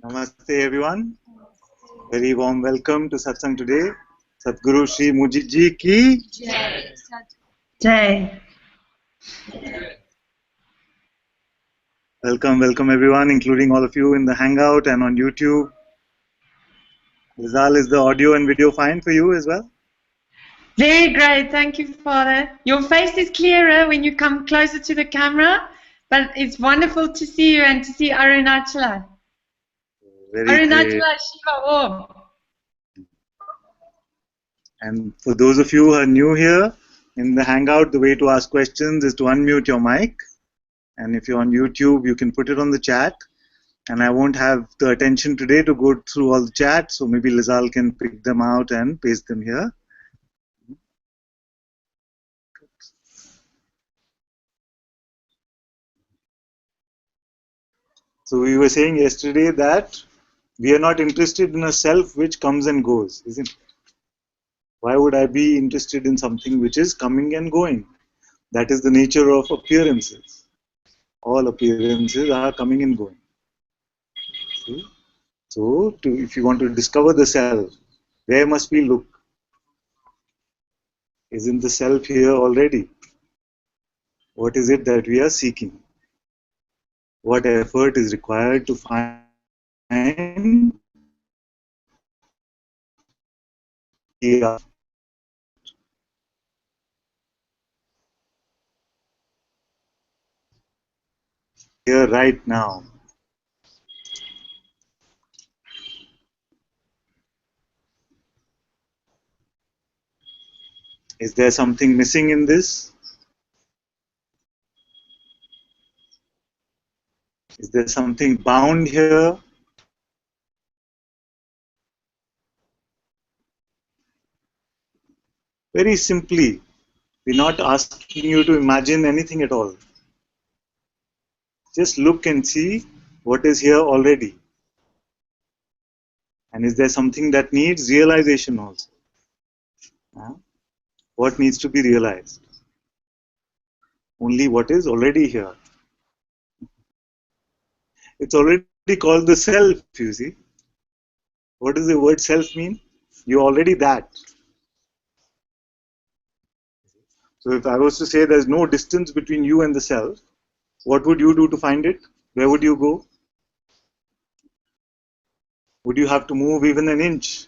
Namaste everyone. Very warm welcome to Satsang today. Sadhguru Sri Mujit Ji ki Jai. welcome everyone, including all of you in the Hangout and on YouTube. Lizal, is the audio and video fine for you as well? Very great. Thank you, Father. Your face is clearer when you come closer to the camera, but it's wonderful to see you and to see Arunachala. Very great. Arunachala Shiva Om. And for those of you who are new here in the Hangout, the way to ask questions is to unmute your mic. And if you're on YouTube, you can put it on the chat. And I won't have the attention today to go through all the chat, so maybe Lizal can pick them out and paste them here. So we were saying yesterday that we are not interested in a self which comes and goes, isn't it? Why would I be interested in something which is coming and going? That is the nature of appearances. All appearances are coming and going. See? So if you want to discover the self, where must we look? Isn't the self here already? What is it that we are seeking? What effort is required to find the here right now? Is there something missing in this? Is there something bound here? Very simply, we're not asking you to imagine anything at all. Just look and see what is here already. And is there something that needs realization also? What needs to be realized? Only what is already here. It's already called the self, you see. What does the word self mean? You're already that. So if I was to say there's no distance between you and the self, what would you do to find it? Where would you go? Would you have to move even an inch?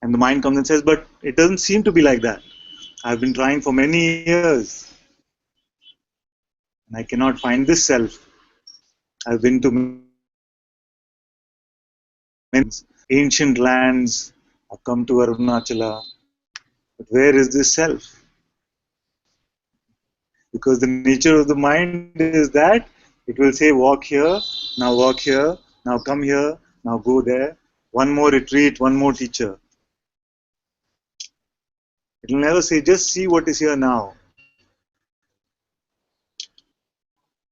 And the mind comes and says, but it doesn't seem to be like that. I've been trying for many years and I cannot find this self. I've been to many ancient lands, I've come to Arunachala, but where is this self? Because the nature of the mind is that it will say walk here, now come here, now go there, one more retreat, one more teacher. It will never say just see what is here now.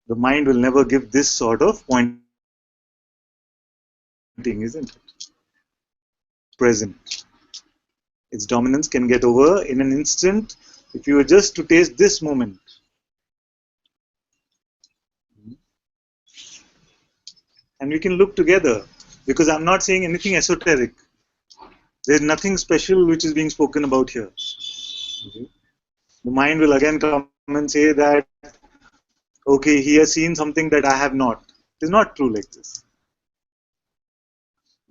The mind will never give this sort of pointing, isn't it? Present. Its dominance can get over in an instant if you were just to taste this moment. And we can look together, because I'm not saying anything esoteric. There's nothing special which is being spoken about here. The mind will again come and say that, okay, he has seen something that I have not. It is not true like this.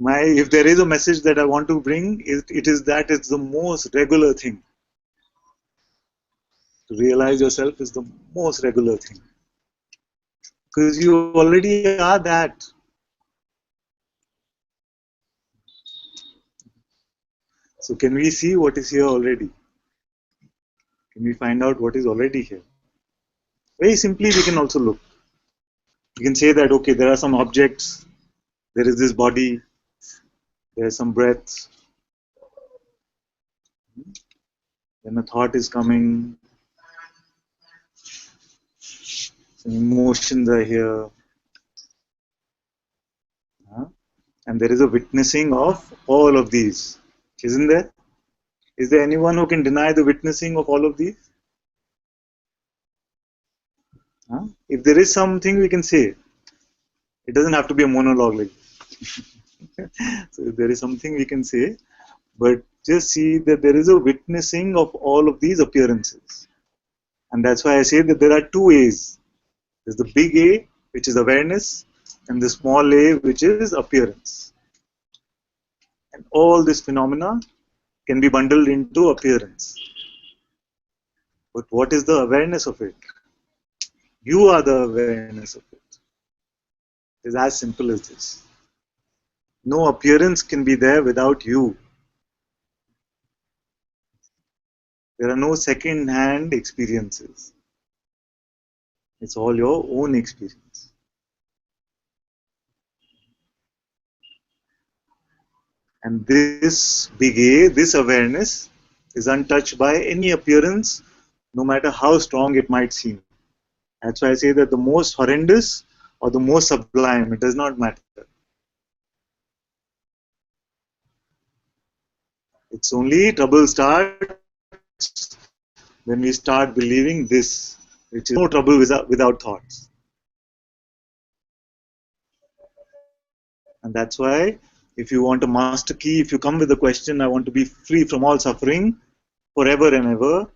If there is a message that I want to bring, it is that it's the most regular thing. To realize yourself is the most regular thing. Because you already are that. So can we see what is here already? Can we find out what is already here? Very simply, we can also look. We can say that, okay, there are some objects, there is this body, there is some breath, then a thought is coming, some emotions are here, and there is a witnessing of all of these, isn't there? Is there anyone who can deny the witnessing of all of these? If there is something we can say, it doesn't have to be a monologue like so if there is something we can say, but just see that there is a witnessing of all of these appearances. And that's why I say that there are two A's. There's the big A, which is awareness, and the small a, which is appearance. And all this phenomena can be bundled into appearance. But what is the awareness of it? You are the awareness of it. It is as simple as this. No appearance can be there without you. There are no second-hand experiences. It's all your own experience. And this big A, this awareness, is untouched by any appearance, no matter how strong it might seem. That's why I say that the most horrendous or the most sublime, it does not matter. It's only trouble starts when we start believing this, which is no trouble without thoughts. And that's why if you want a master key, if you come with a question, I want to be free from all suffering forever and ever,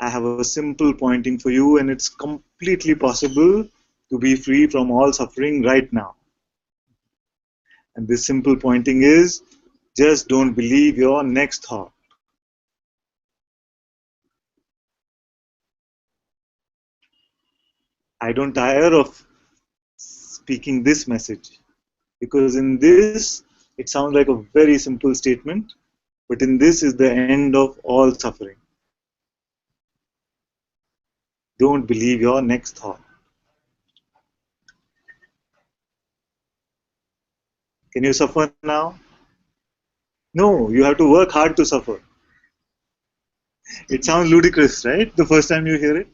I have a simple pointing for you, and it's completely possible to be free from all suffering right now. And this simple pointing is just don't believe your next thought. I don't tire of speaking this message because in this it sounds like a very simple statement, but in this is the end of all suffering. Don't believe your next thought. Can you suffer now? No, you have to work hard to suffer. It sounds ludicrous, right? The first time you hear it.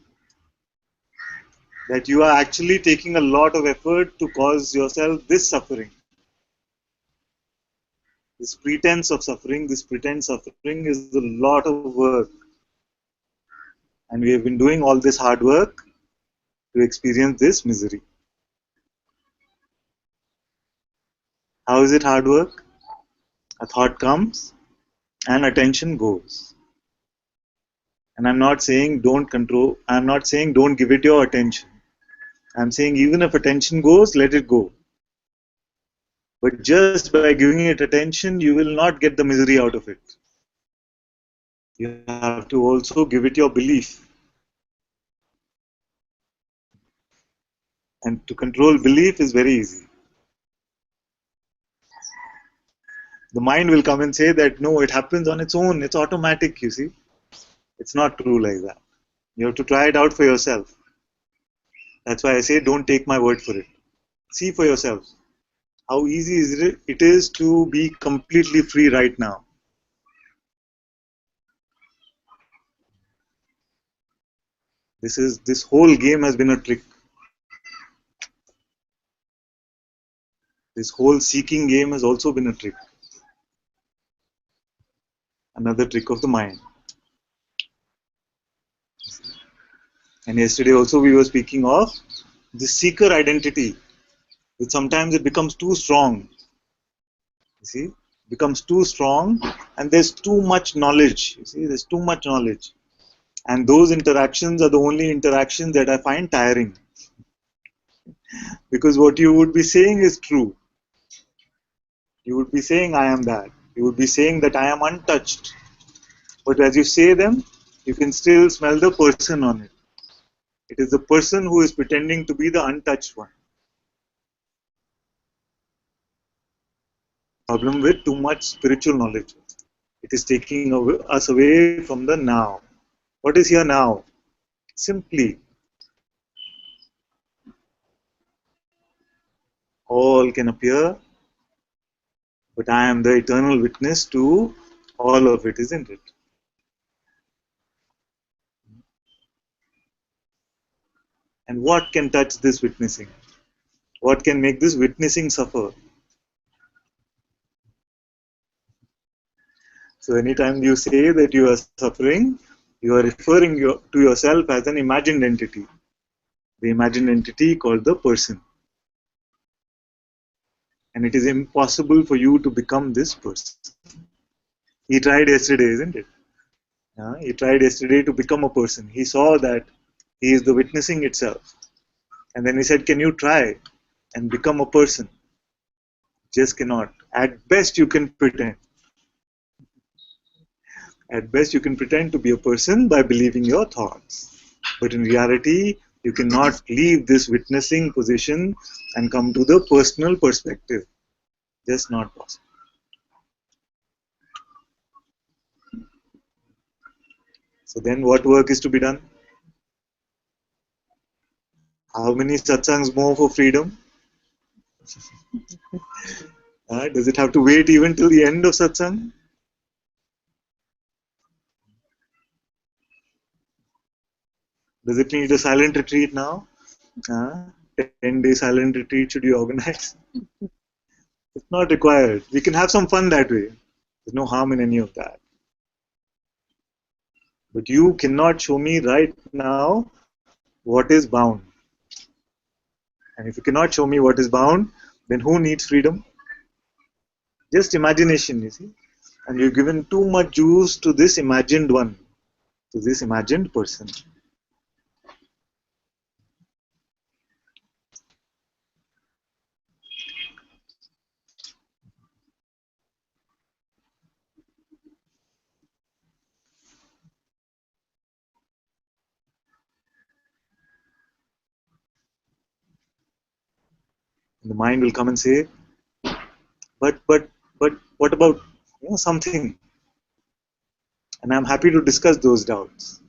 That you are actually taking a lot of effort to cause yourself this suffering. This pretense of suffering, this pretense suffering is a lot of work. And we have been doing all this hard work to experience this misery. How is it hard work? A thought comes and attention goes. And I'm not saying don't control, I'm not saying don't give it your attention. I'm saying even if attention goes, let it go. But just by giving it attention, you will not get the misery out of it. You have to also give it your belief. And to control belief is very easy. The mind will come and say that no, it happens on its own, it's automatic, you see. It's not true like that. You have to try it out for yourself. That's why I say don't take my word for it. See for yourself. How easy is it is to be completely free right now. This whole game has been a trick. This whole seeking game has also been a trick. Another trick of the mind. And yesterday also we were speaking of the seeker identity, which sometimes it becomes too strong. You see, becomes too strong, and there's too much knowledge. You see, there's too much knowledge, and those interactions are the only interactions that I find tiring. Because what you would be saying is true. You would be saying I am that. You would be saying that I am untouched. But as you say them, you can still smell the person on it. It is the person who is pretending to be the untouched one. Problem with too much spiritual knowledge. It is taking us away from the now. What is here now? Simply, all can appear, but I am the eternal witness to all of it, isn't it? And what can touch this witnessing? What can make this witnessing suffer? So anytime you say that you are suffering, you are referring to yourself as an imagined entity. the imagined entity called the person. And it is impossible for you to become this person. He tried yesterday, isn't it? He tried yesterday to become a person. He saw that he is the witnessing itself. And then he said, can you try and become a person? Just cannot. At best, you can pretend. At best, you can pretend to be a person by believing your thoughts. But in reality, you cannot leave this witnessing position and come to the personal perspective. Just not possible. So then what work is to be done? How many satsangs more for freedom? Does it have to wait even till the end of satsang? Does it need a silent retreat now? 10-day silent retreat should you organize? It's not required. We can have some fun that way. There's no harm in any of that. But you cannot show me right now what is bound. And if you cannot show me what is bound, then who needs freedom? Just imagination, you see. And you've given too much juice to this imagined one, to this imagined person. And the mind will come and say, but what about something? And I'm happy to discuss those doubts.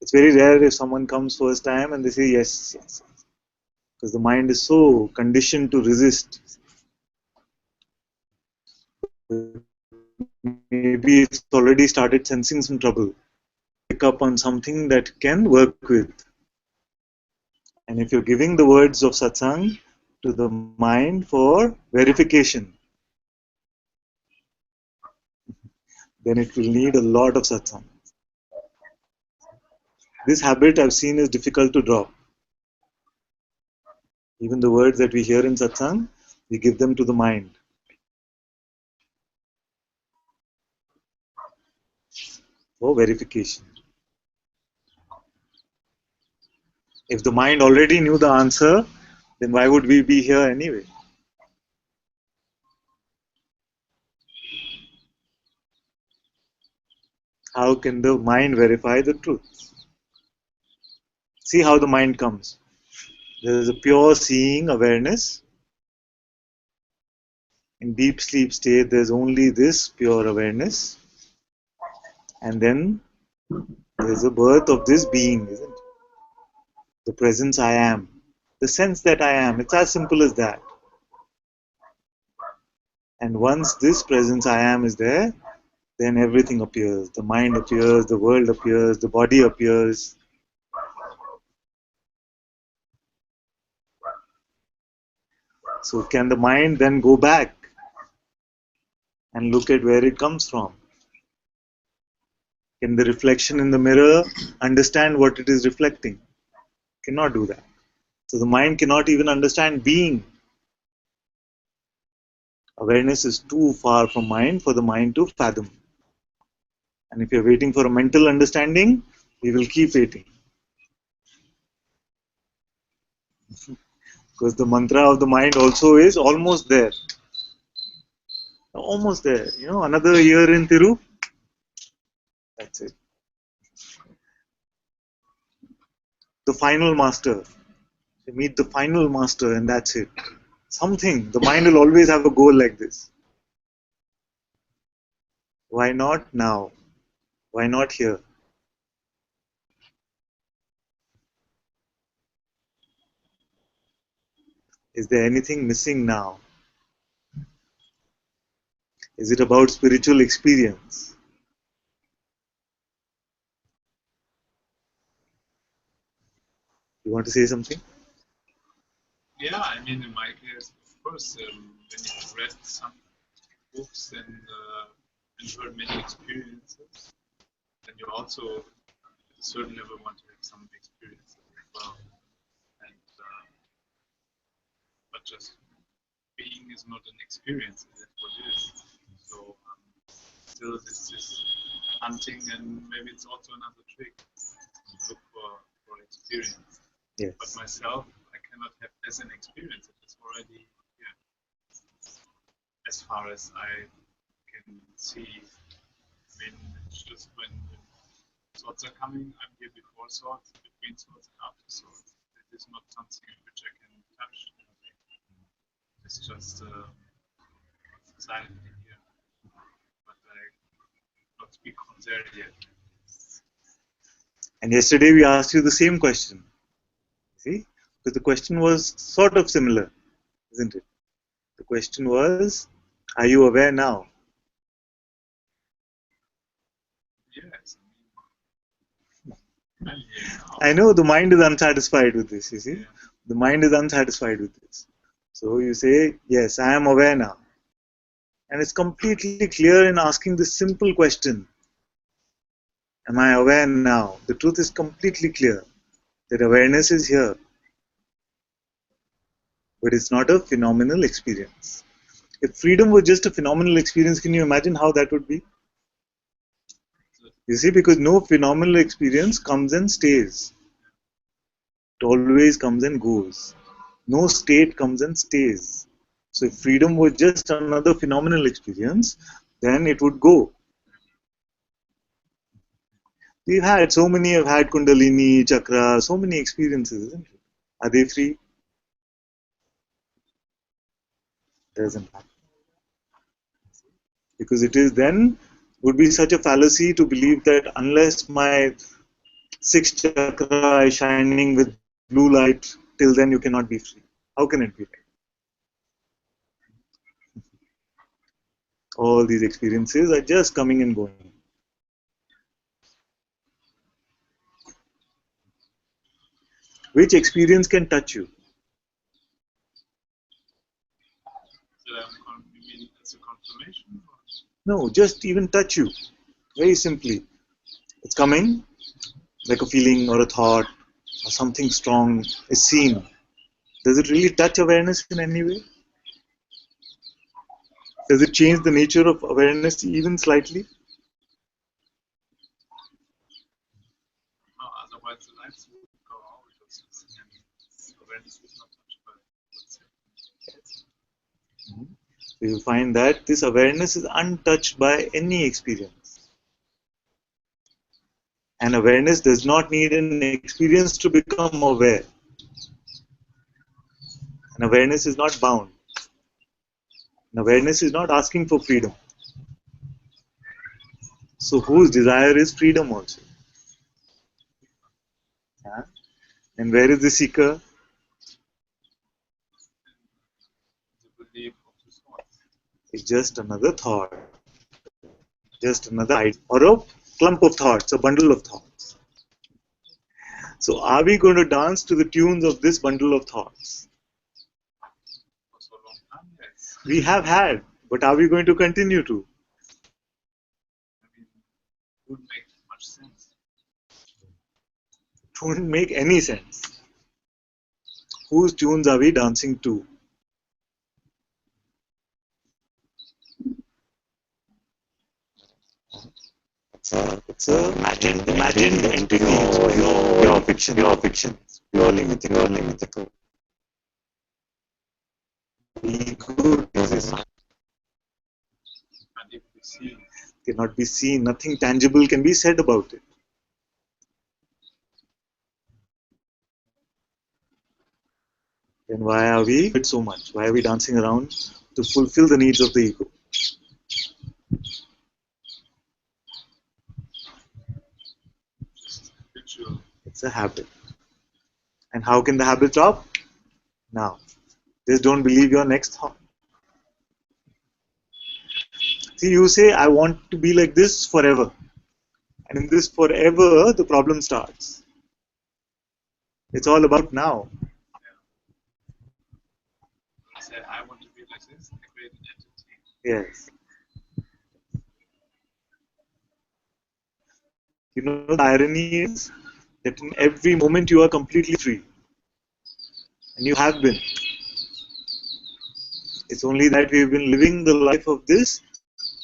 It's very rare if someone comes first time and they say yes, yes, yes. Because the mind is so conditioned to resist. Maybe it's already started sensing some trouble. Pick up on something that can work with. And if you're giving the words of satsang to the mind for verification, then it will need a lot of satsang. This habit I've seen is difficult to drop. Even the words that we hear in satsang, we give them to the mind for verification. If the mind already knew the answer, then why would we be here anyway? How can the mind verify the truth? See how the mind comes. There is a pure seeing awareness. In deep sleep state, there's only this pure awareness. And then there's a birth of this being, isn't it? The presence I am. The sense that I am. It's as simple as that. And once this presence I am is there, then everything appears. The mind appears, the world appears, the body appears. So can the mind then go back and look at where it comes from? Can the reflection in the mirror understand what it is reflecting? Cannot do that. So the mind cannot even understand being. Awareness is too far from mind for the mind to fathom. And if you're waiting for a mental understanding, we will keep waiting. Because the mantra of the mind also is almost there. Almost there. Another year in Thiru, that's it. The final master. You meet the final master and that's it. Something. The mind will always have a goal like this. Why not now? Why not here? Is there anything missing now? Is it about spiritual experience? You want to say something? Yeah, I mean, in my case, of course, when you've read some books and heard many experiences, then you also, at a certain level, want to have some experience. well. And but just being is not an experience, it is what it is. So still this is hunting, and maybe it's also another trick to look for experience. Yes. But myself, I cannot have as an experience. It is already here. As far as I can see. I mean, it's just when thoughts are coming, I'm here before thoughts, between thoughts, and after thoughts. It is not something which I can touch. It's just silently here. But I not speak from there yet. And yesterday we asked you the same question. See? Because the question was sort of similar, isn't it? The question was, are you aware now? Yes. I'm here now. I know the mind is unsatisfied with this, you see. Yeah. The mind is unsatisfied with this. So you say, yes, I am aware now. And it's completely clear in asking this simple question. Am I aware now? The truth is completely clear that awareness is here. But it's not a phenomenal experience. If freedom was just a phenomenal experience, can you imagine how that would be? You see, because no phenomenal experience comes and stays. It always comes and goes. No state comes and stays. So if freedom was just another phenomenal experience, then it would go. We've had, so many have had Kundalini, Chakra, so many experiences, isn't it? Are they free? Doesn't happen. Because it is then, would be such a fallacy to believe that unless my sixth chakra is shining with blue light, till then you cannot be free. How can it be right? All these experiences are just coming and going. Which experience can touch you? So you mean as a confirmation? Or? No, just even touch you. Very simply. It's coming, like a feeling or a thought or something strong is seen. Does it really touch awareness in any way? Does it change the nature of awareness even slightly? No, otherwise the lights would go out because awareness is not touched by what's happening. So you find that this awareness is untouched by any experience. And awareness does not need an experience to become aware. And awareness is not bound. And awareness is not asking for freedom. So whose desire is freedom also? Yeah? And where is the seeker? The belief of the thoughts. It's just another thought, just another idea, or a clump of thoughts, a bundle of thoughts. So are we going to dance to the tunes of this bundle of thoughts? For so long time, yes. We have had, but are we going to continue to? I mean, it wouldn't make much sense. It wouldn't make any sense. Whose tunes are we dancing to? It's a imagined entity, your fiction, purely mythical. Ego And if we see, cannot be seen, nothing tangible can be said about it. Then why are we so much? Why are we dancing around to fulfill the needs of the ego? just habitual. It's a habit. And how can the habit stop? Now, just don't believe your next thought. See, you say, I want to be like this forever. And in this forever, the problem starts. It's all about now. I say, I want to be like this, I create an entity. Yes. You know, the irony is that in every moment you are completely free. And you have been. It's only that we've been living the life of this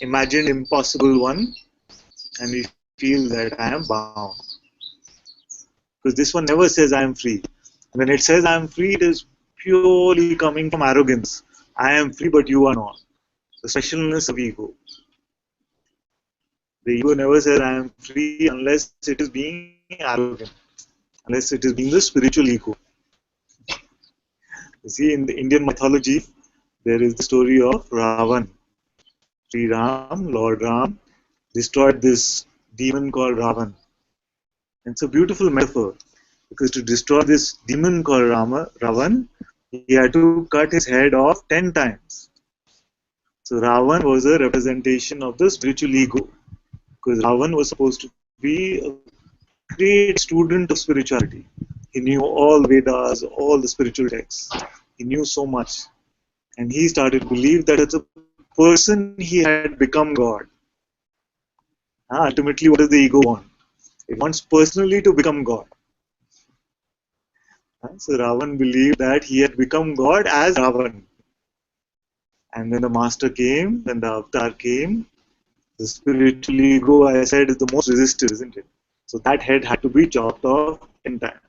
imagined impossible one, and we feel that I am bound. Because this one never says I am free. And when it says I am free, it is purely coming from arrogance. I am free, but you are not. The specialness of ego. The ego never says I am free unless it is being arrogant, unless it is being the spiritual ego. You see, in the Indian mythology, there is the story of Ravan. Sri Ram, Lord Ram, destroyed this demon called Ravan. And it's a beautiful metaphor because to destroy this demon called Ravan, he had to cut his head off 10 times. So Ravan was a representation of the spiritual ego because Ravan was supposed to be a great student of spirituality. He knew all Vedas, all the spiritual texts. He knew so much. And he started to believe that as a person he had become God. Ultimately, what does the ego want? It wants personally to become God. So Ravan believed that he had become God as Ravan. And when the master came, when the avatar came, the spiritual ego, I said, is the most resistive, isn't it? So that head had to be chopped off 10 times.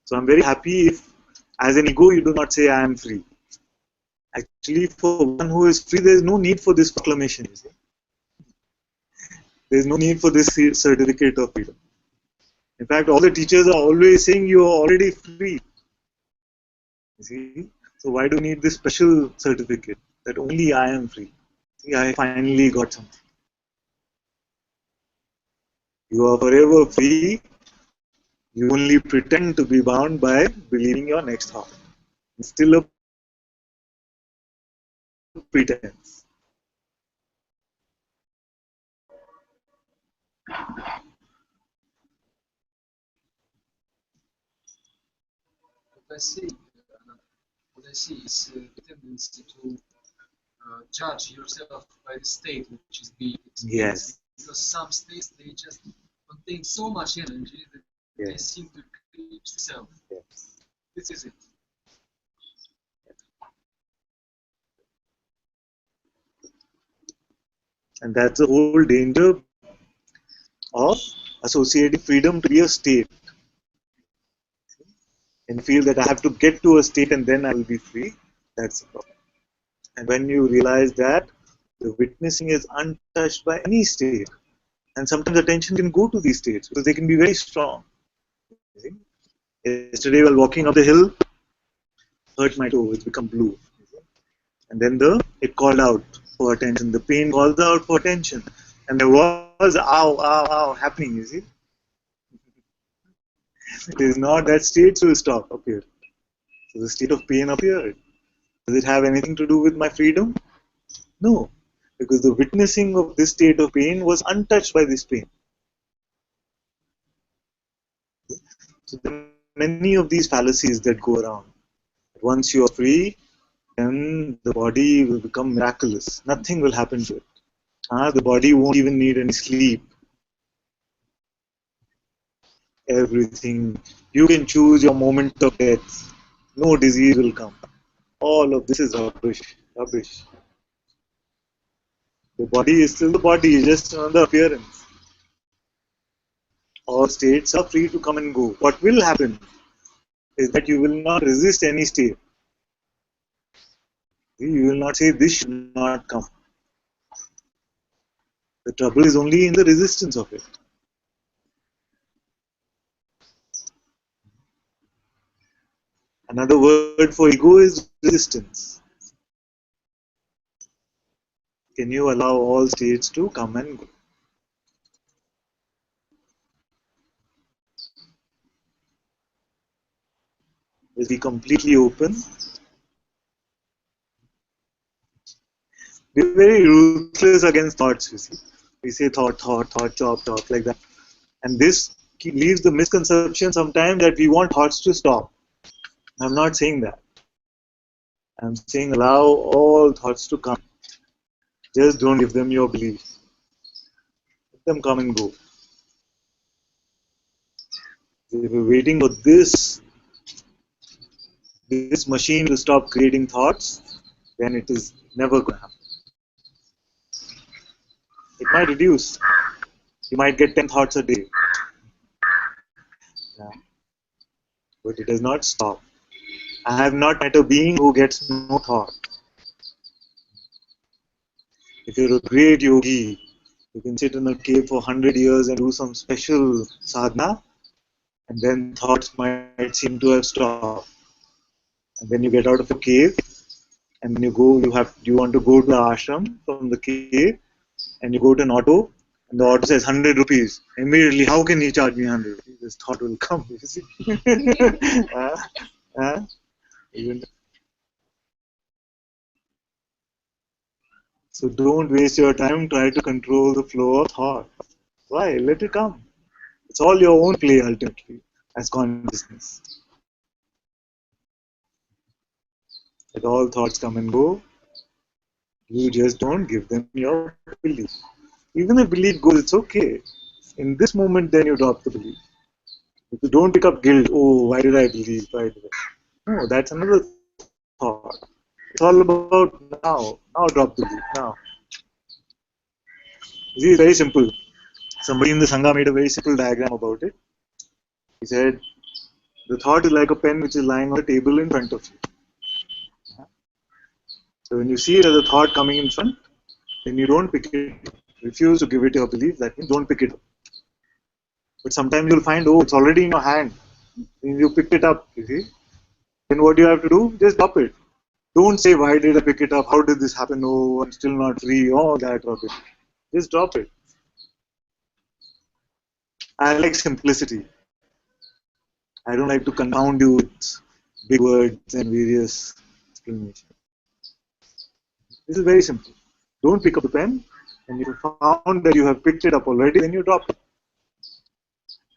So I'm very happy if, as an ego, you do not say, I am free. Actually, for one who is free, there is no need for this proclamation. You see? There is no need for this certificate of freedom. In fact, all the teachers are always saying you are already free. You see? So why do you need this special certificate that only I am free? See, I finally got something. You are forever free. You only pretend to be bound by believing your next thought. It's still a pretense. What I see, what I see is the tendency to judge yourself by the state which is being experienced. Yes. Because some states they just contain so much energy that they Yes. seem to eclipse the self. Yes. This is it. And that's the whole danger of associating freedom to be a state. And feel that I have to get to a state and then I will be free. That's the problem. And when you realize that the witnessing is untouched by any state, and sometimes attention can go to these states because they can be very strong. Yesterday, while walking up the hill, hurt my toe, it's become blue. And then it called out for attention. The pain called out for attention. And there was ow, ow, ow happening, you see. It is not that states will stop appear. So the state of pain appeared. Does it have anything to do with my freedom? No. Because the witnessing of this state of pain was untouched by this pain. So there are many of these fallacies that go around. Once you are free, then the body will become miraculous. Nothing will happen to it. The body won't even need any sleep. Everything. You can choose your moment of death. No disease will come. All of this is rubbish. Rubbish. The body is still the body, just another appearance. All states are free to come and go. What will happen is that you will not resist any state. You will not say this should not come. The trouble is only in the resistance of it. Another word for ego is resistance. Can you allow all states to come and go? Will be completely open. We're very ruthless against thoughts, you see. We say thought, chop, like that. And this leaves the misconception sometimes that we want thoughts to stop. I'm not saying that. I'm saying allow all thoughts to come. Just don't give them your belief. them come and go. If you're waiting for this machine to stop creating thoughts, then it is never going to happen. It might reduce. You might get 10 thoughts a day. Yeah. But it does not stop. I have not met a being who gets no thought. If you're a great yogi, you can sit in a cave for 100 years and do some special sadhana, and then thoughts might seem to have stopped. And then you get out of the cave, and then you want to go to the ashram from the cave, and you go to an auto, and the auto says 100 rupees. Immediately, how can he charge me 100 rupees? This thought will come, you see. So don't waste your time trying to control the flow of thought. Why? Let it come. It's all your own play ultimately as consciousness. Let all thoughts come and go. You just don't give them your belief. Even if belief goes, it's okay. In this moment, then you drop the belief. If you don't pick up guilt, oh, why did I believe? Why did I? No, that's another thought. It's all about now. Now drop the belief. Now. See, it's very simple. Somebody in the Sangha made a very simple diagram about it. He said, the thought is like a pen which is lying on the table in front of you. So when you see it as a thought coming in front, then you don't pick it. Refuse to give it your belief. That means don't pick it up. But sometimes you'll find, oh, it's already in your hand. And you picked it up, you see. Then what do you have to do? Just drop it. Don't say, why did I pick it up? How did this happen? Oh, I'm still not free. Oh, that rubbish. Just drop it. I like simplicity. I don't like to confound you with big words and various explanations. This is very simple. Don't pick up the pen, and if you found that you have picked it up already, then you drop it.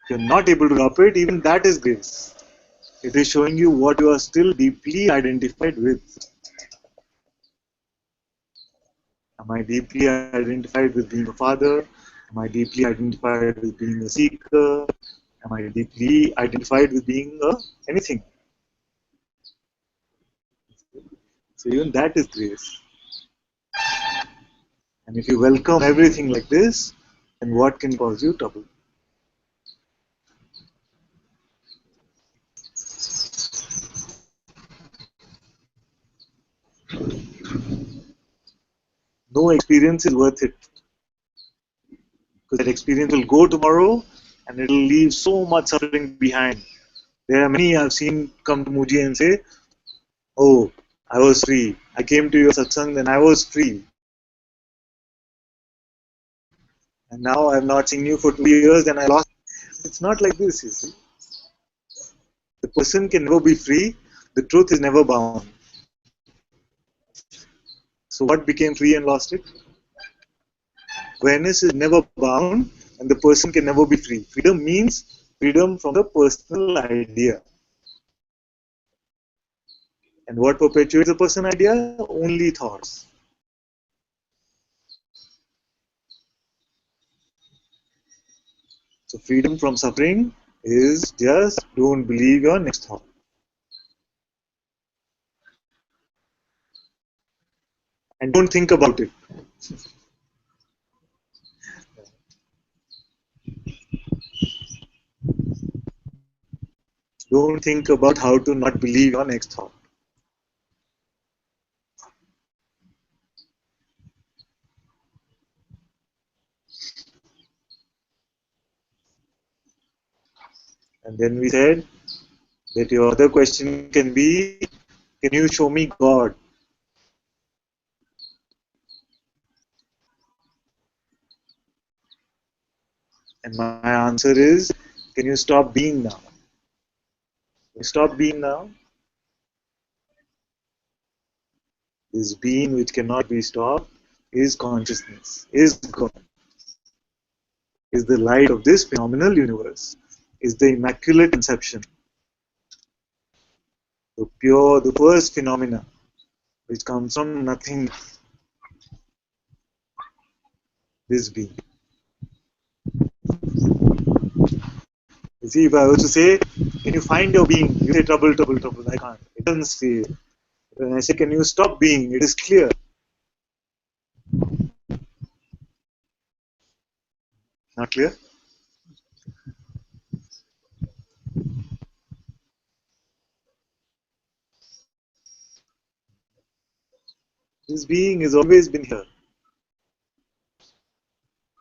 If you're not able to drop it, even that is grace. It is showing you what you are still deeply identified with. Am I deeply identified with being a father? Am I deeply identified with being a seeker? Am I deeply identified with being anything? So even that is grace. And if you welcome everything like this, then what can cause you trouble? No experience is worth it. Because that experience will go tomorrow and it will leave so much suffering behind. There are many I've seen come to Muji and say, oh, I was free. I came to your satsang, then I was free. And now I've not seen you for 2 years and I lost. It's not like this, you see. The person can never be free. The truth is never bound. So what became free and lost it? Awareness is never bound and the person can never be free. Freedom means freedom from the personal idea. And what perpetuates the personal idea? Only thoughts. So freedom from suffering is just don't believe your next thought. And don't think about it. Don't think about how to not believe your next thought. And then we said that your other question can be, can you show me God? And my answer is, can you stop being now? Can you stop being now? This being which cannot be stopped is consciousness, is God, is the light of this phenomenal universe, is the immaculate conception, the pure, the first phenomena which comes from nothing, this being. You see, if I was to say, can you find your being? You say trouble, trouble, trouble. I can't. It doesn't say. When I say, can you stop being? It is clear. Not clear? This being has always been here.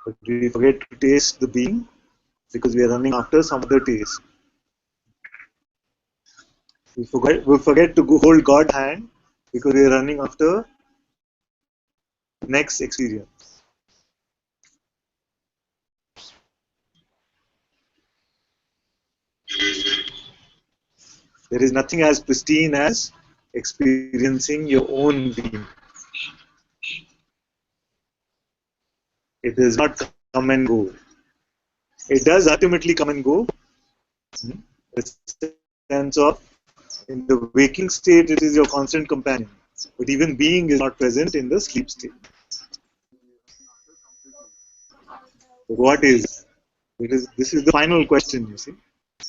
But we forget to taste the being because we are running after some other taste. We forget to go hold God's hand because we are running after next experience. There is nothing as pristine as experiencing your own being. It does not come and go. It does ultimately come and go. The sense of in the waking state, it is your constant companion. But even being is not present in the sleep state. What is? This is the final question, you see.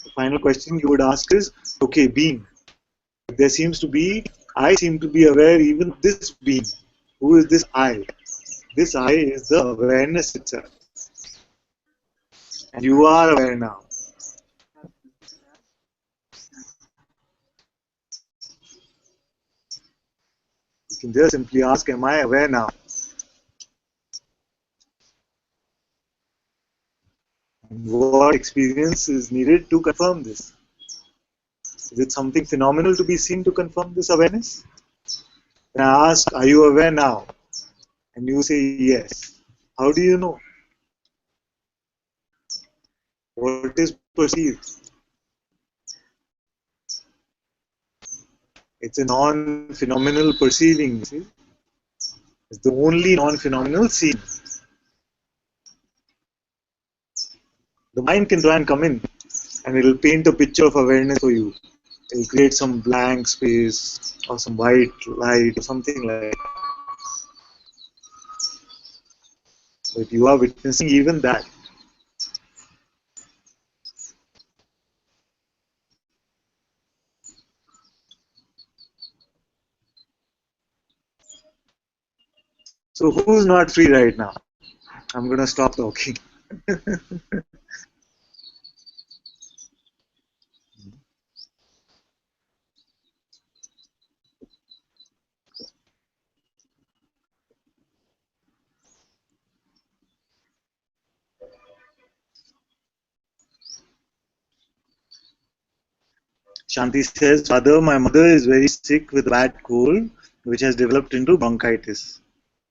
The final question you would ask is, okay, being. There seems to be, I seem to be aware even this being. Who is this I? This I is the awareness itself. And you are aware now. You can just simply ask, am I aware now? And what experience is needed to confirm this? Is it something phenomenal to be seen to confirm this awareness? When I ask, are you aware now? And you say yes. How do you know? What is perceived? It's a non-phenomenal perceiving. See? It's the only non-phenomenal seeing. The mind can try and come in and it'll paint a picture of awareness for you. It'll create some blank space or some white light or something like that. But you are witnessing even that. So who's not free right now? I'm going to stop talking. Shanti says, Father, my mother is very sick with a bad cold, which has developed into bronchitis.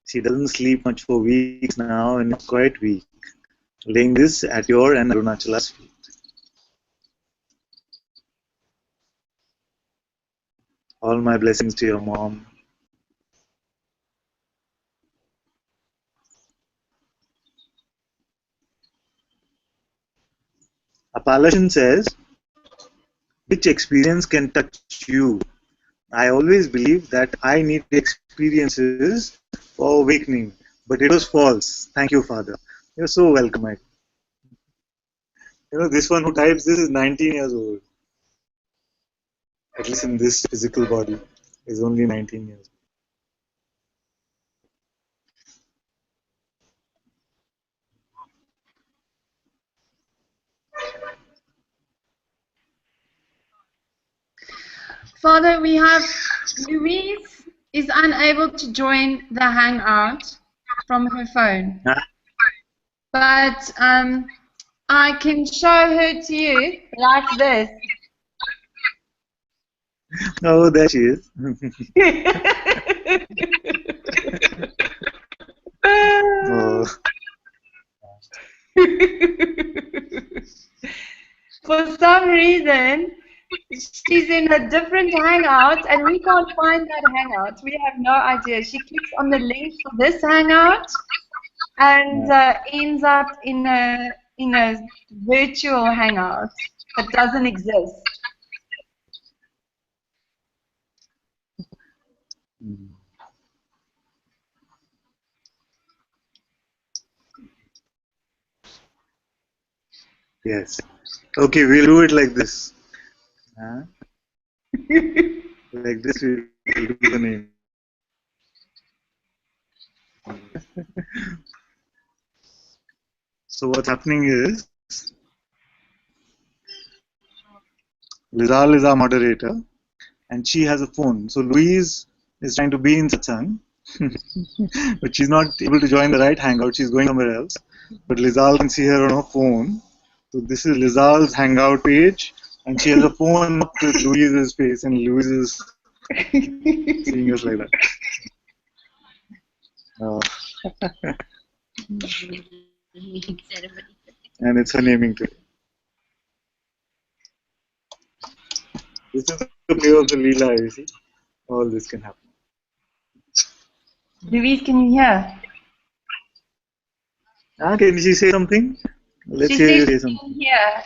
She doesn't sleep much for weeks now and is quite weak. Laying this at your and Arunachala's feet. All my blessings to your mom. Apalashan says, which experience can touch you? I always believed that I need experiences for awakening, but it was false. Thank you, Father. You're so welcome. This one who types this is 19 years old. At least in this physical body, is only 19 years. Father, we have Louise is unable to join the hangout from her phone. Huh? But I can show her to you like this. Oh, there she is. Oh. For some reason, she's in a different hangout and we can't find that hangout. We have no idea. She clicks on the link for this hangout and ends up in a virtual hangout that doesn't exist. Yes. Okay, we'll do it like this. Huh? Like this, we will do the name. So what's happening is, Lizal is our moderator, and she has a phone. So Louise is trying to be in Satsang, but she's not able to join the right hangout. She's going somewhere else. But Lizal can see her on her phone. So this is Lizal's hangout page, and she has a phone up with Louise's face, and Louise is seeing us like that. And it's her naming today. This is the play of the Leela, you see. All this can happen. Louise, can you hear? Can she say something? Let's She hear you says say she something. can hear.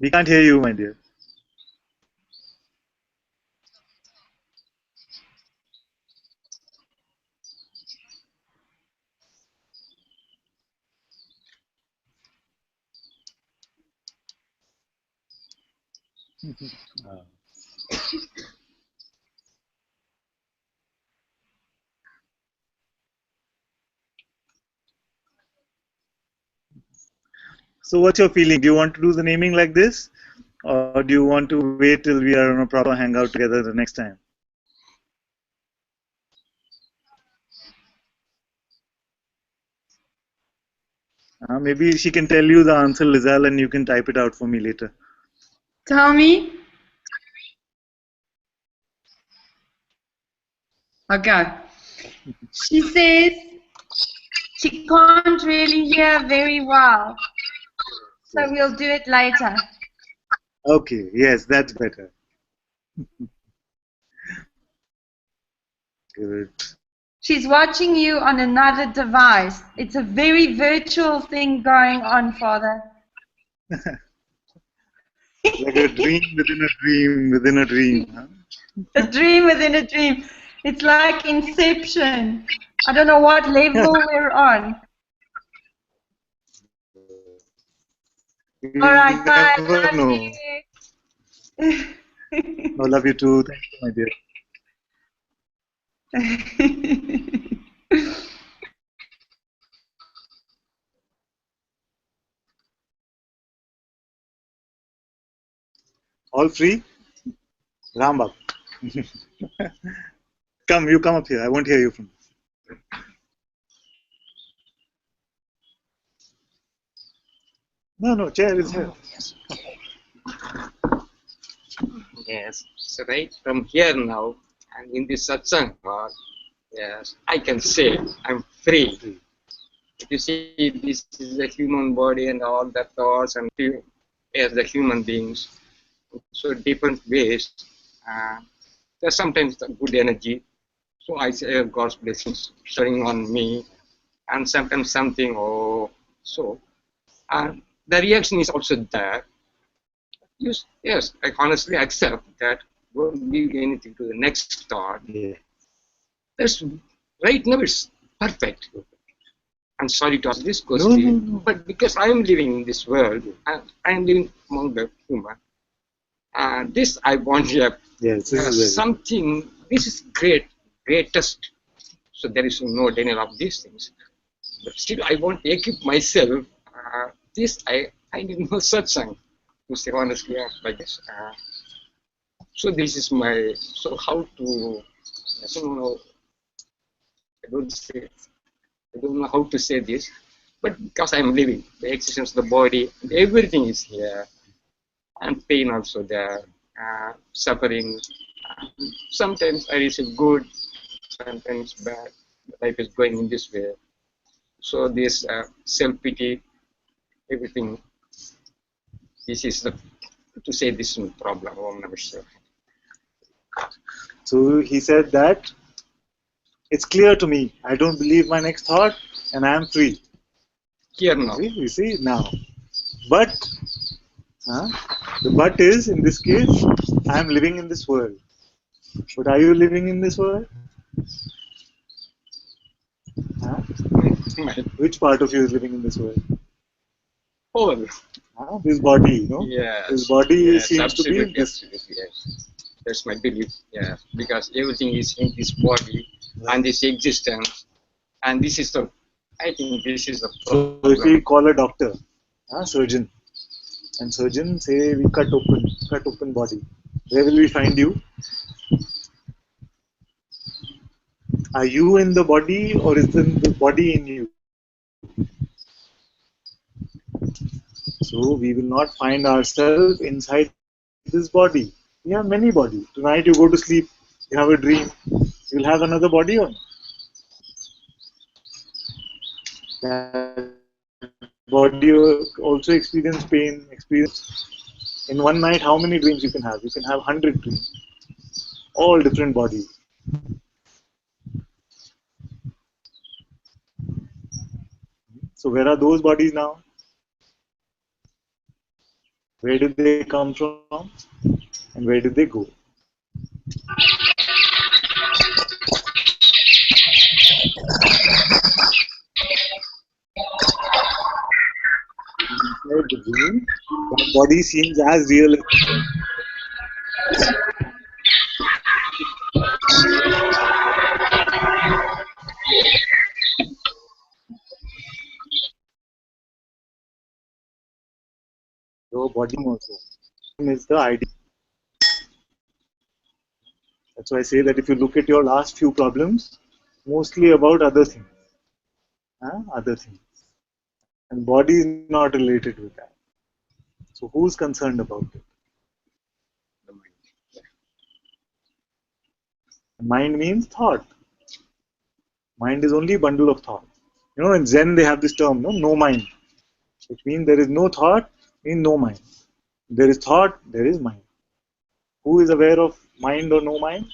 We can't hear you, my dear. So what's your feeling? Do you want to do the naming like this? Or do you want to wait till we are on a proper hangout together the next time? Maybe she can tell you the answer, Lizal, and you can type it out for me later. Tell me. Okay. She says she can't really hear very well. So we'll do it later. Okay, yes, that's better. Good. She's watching you on another device. It's a very virtual thing going on, Father. Like a dream within a dream within a dream. Huh? A dream within a dream. It's like Inception. I don't know what level we're on. All right, bye. Never Love know. you. I love you too. Thank you, my dear. All free? Rambab. Come, you come up here. I won't hear you from. No, chair is here. Yes, so right from here now, and in this satsang hall, yes, I can say I'm free. If you see, this is the human body and all the thoughts and feel as the human beings, so different ways. There's sometimes the good energy, so I say God's blessings showing on me, and sometimes something, so. And the reaction is also there. Yes, I honestly accept that. Won't give anything to the next thought. Yeah. That's right now it's perfect. I'm sorry to ask this question, No. but because I am living in this world, I am living among the human. This I want to have Yes, this is something. This is greatest. So there is no denial of these things. But still, I want to equip myself. This I need no satsang. To say honestly, like this. So this is my. So how to? I don't know. I don't know how to say this, but because I'm living, the existence of the body, everything is here, and pain also there, suffering. Sometimes I receive good, sometimes bad. Life is going in this way. So this self-pity, everything. This is the to say this problem. Om Namah Shivaya. So he said that it's clear to me. I don't believe my next thought, and I am free. Here now. You see now. But the but is, in this case, I am living in this world. But are you living in this world? Huh? Which part of you is living in this world? Whole. This body, Yes. This body Yes, seems to be absolutely, this. absolutely, yes. That's my belief. Yeah, because everything is in this body and this existence, and this is the. I think this is the So problem. if we call a doctor, surgeon, and surgeon say we cut open body, where will we find you? Are you in the body or is the body in you? So we will not find ourselves inside this body. We have many bodies. Tonight you go to sleep, you have a dream, you'll have another body or not? That body also experience pain, experience. In one night, how many dreams you can have? You can have 100 dreams, all different bodies. So where are those bodies now? Where did they come from? And where did they go? Inside the dream, that body seems as real as your body also. Is the idea. That's why I say that if you look at your last few problems, mostly about other things. Other things. And body is not related with that. So who's concerned about it? The mind. Yeah. Mind means thought. Mind is only a bundle of thought. In Zen they have this term, no mind. Which means there is no thought, means no mind. There is thought, there is mind. Who is aware of mind or no mind?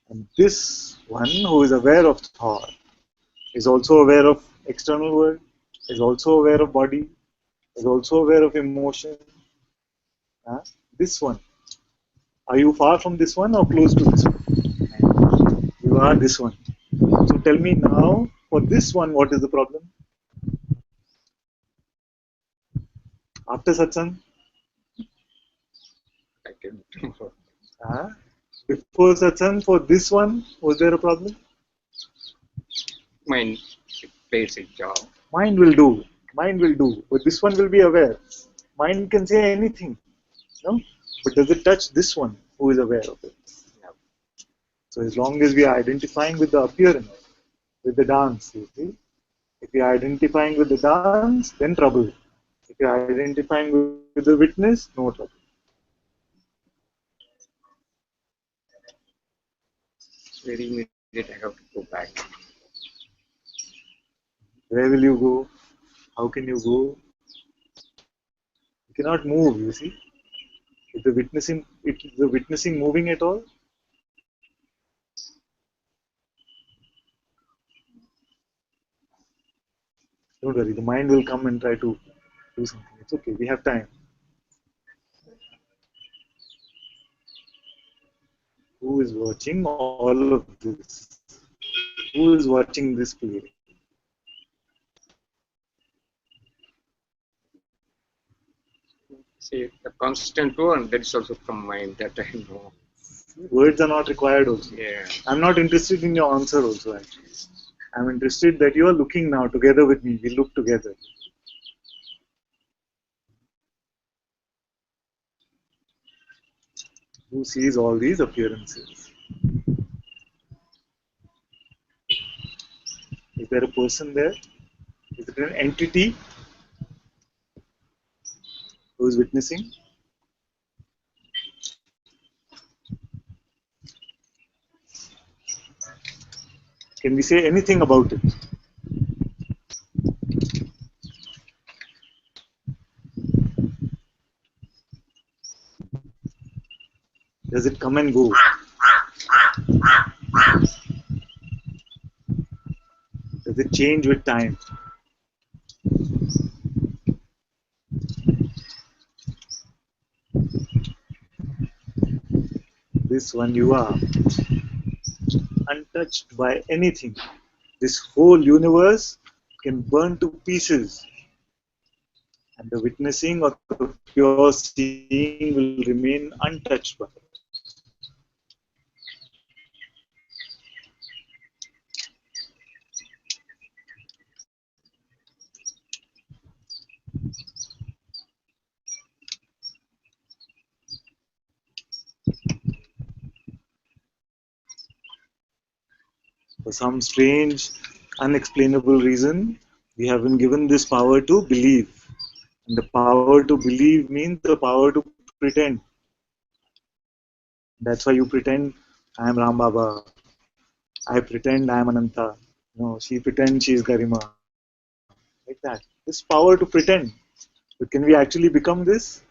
And this one who is aware of thought is also aware of external world, is also aware of body, is also aware of emotion. This one. Are you far from this one or close to this one? You are this one. So tell me now, for this one, what is the problem? After satsang? I can. Before satsang, for this one, was there a problem? Mind plays its job. Mind will do. Mind will do. But this one will be aware. Mind can say anything. No? But does it touch this one who is aware of it? Yeah. So as long as we are identifying with the appearance, with the dance, you see. If we are identifying with the dance, then trouble. If you are identifying with the witness, no trouble. It's very immediate. I have to go back. Where will you go? How can you go? You cannot move, you see. Is the witnessing moving at all? Don't worry, the mind will come and try to do something. It's okay, we have time. Who is watching all of this? Who is watching this play? See, the constant one, that is also from mind, that I know. Words are not required also. Yeah. I'm not interested in your answer also actually. I'm interested that you are looking now together with me. We look together. Who sees all these appearances? Is there a person there? Is it an entity who is witnessing? Can we say anything about it? Does it come and go? Does they change with time. This one you are untouched by anything. This whole universe can burn to pieces, and the witnessing or the pure seeing will remain untouched by it. For some strange, unexplainable reason, we have been given this power to believe. And the power to believe means the power to pretend. That's why you pretend I am Ram Baba. I pretend I am Ananta. No, she pretends she is Garima. Like that. This power to pretend. But can we actually become this?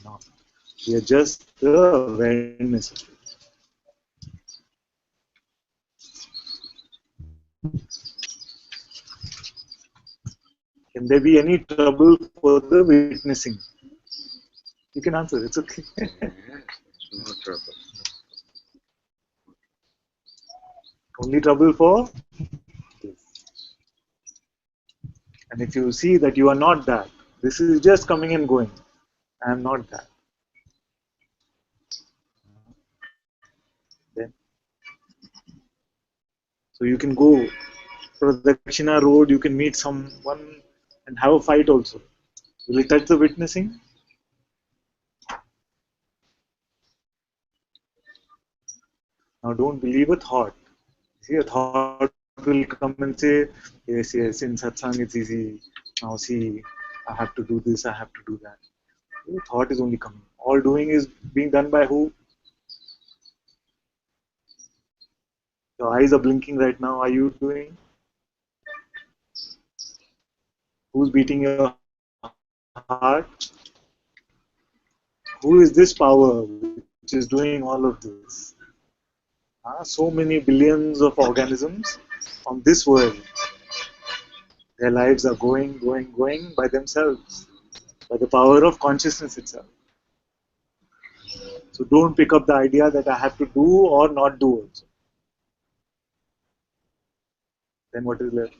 No. We are just the awareness of it. Can there be any trouble for the witnessing? You can answer, it's okay. No trouble. Only trouble for this. And if you see that you are not that, this is just coming and going. I am not that. Then, so you can go for the Dakshina road, you can meet someone and have a fight also. Will it touch the witnessing? Now don't believe a thought. See, a thought will come and say, yes, yes, in satsang it's easy. Now see, I have to do this, I have to do that. The thought is only coming. All doing is being done by who? Your eyes are blinking right now. Are you doing? Who's beating your heart? Who is this power which is doing all of this? So many billions of organisms on this world. Their lives are going, going, going by themselves, by the power of consciousness itself. So don't pick up the idea that I have to do or not do also. Then what is left?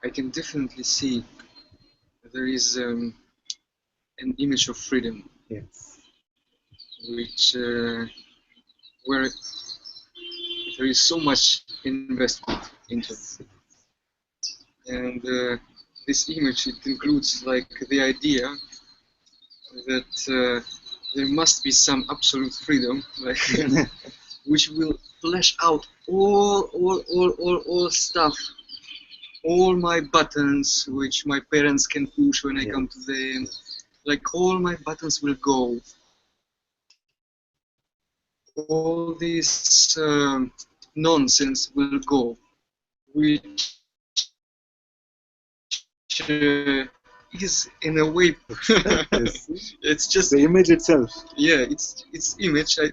I can definitely see there is an image of freedom, Yes. which where there is so much investment into it. And this image, it includes like the idea that there must be some absolute freedom, like which will flesh out all stuff, all my buttons which my parents can push when I come to them, like all my buttons will go. All this nonsense will go, which is in a way it's just the image itself. Yeah, it's image. I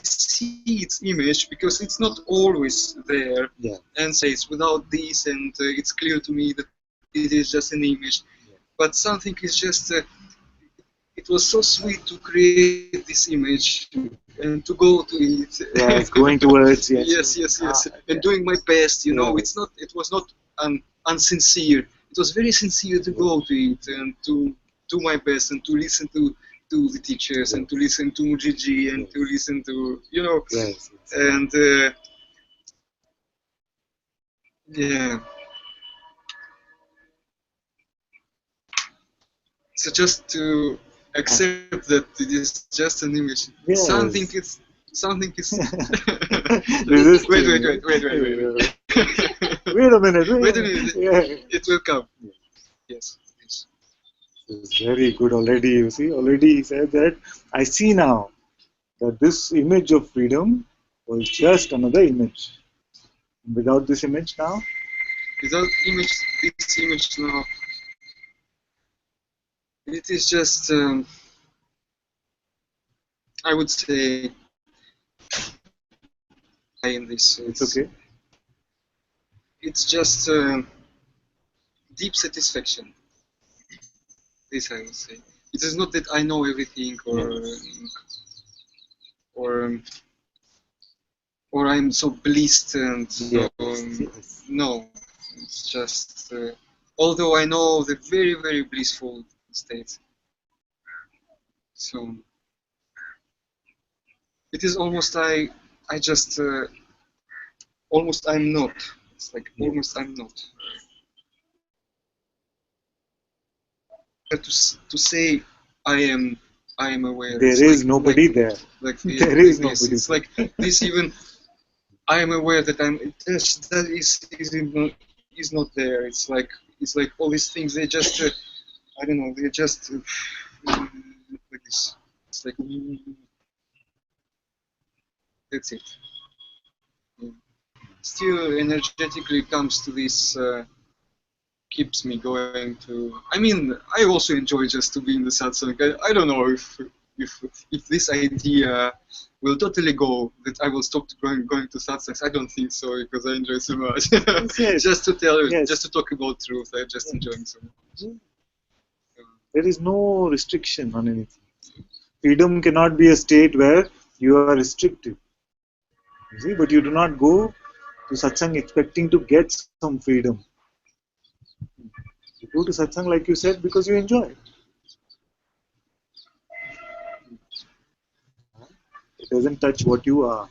see its image because it's not always there. Yeah. And say it's without this, and it's clear to me that it is just an image. Yeah. But something is just. It was so sweet to create this image and to go to it. Yes, going towards yes. Yes. And doing my best, you know. It's not. It was not unsincere. It was very sincere to go to it and to do my best and to listen to to the teachers and to listen to Mujiji and to listen to, you know, Yes. and yeah. So just to accept that it is just an image. Yes. Something is Resisting. wait. Wait a minute. Wait a minute. Yeah. It will come. Yes. It's very good already. You see, already he said that I see now that this image of freedom was just another image. Without this image now, Without this image now, it is just, I would say, in this. it's okay. It's just deep satisfaction. This I would say. It is not that I know everything or or I'm so blessed and so Yes. no. It's just although I know the very very blissful state. So it is almost I just almost I'm not. It's like almost I'm not. To say I am aware. There it's is like, nobody there. Like There like is this. nobody It's there. like this even I am aware that that is not there. It's like all these things. They just I don't know. They just like this. It's like that's it. Yeah. Still, energetically comes to this. Keeps me going to. I mean, I also enjoy just to be in the satsang. I don't know if this idea will totally go that I will stop going to satsangs. I don't think so because I enjoy so much. Yes. Just to tell you, Yes. just to talk about truth, I'm just enjoying so much. There is no restriction on anything. Freedom cannot be a state where you are restricted. You see, but you do not go to satsang expecting to get some freedom. You go to satsang, like you said, because you enjoy it. It doesn't touch what you are.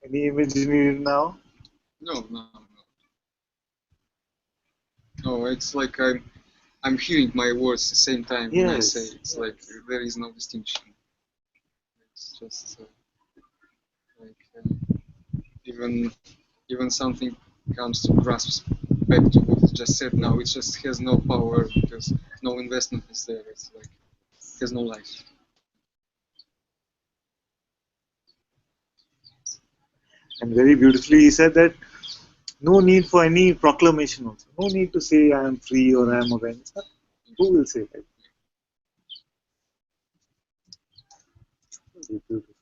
Any image needed now? No. It's like I'm hearing my words at the same time when I say. It's like there is no distinction. It's just like even something comes to grasp back to what I just said now. It just has no power because no investment is there. It's like it has no life. And very beautifully he said that no need for any proclamation also. No need to say I am free or I am avenged. Who will say that? Very beautiful.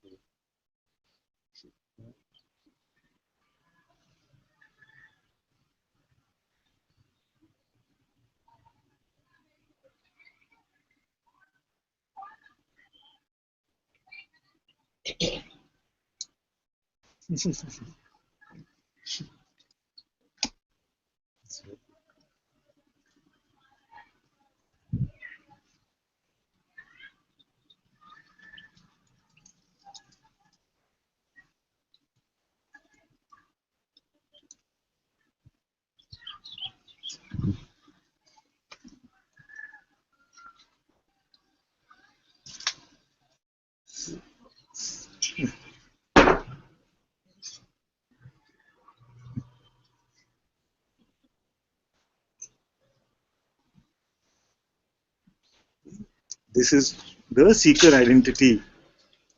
This is the seeker identity.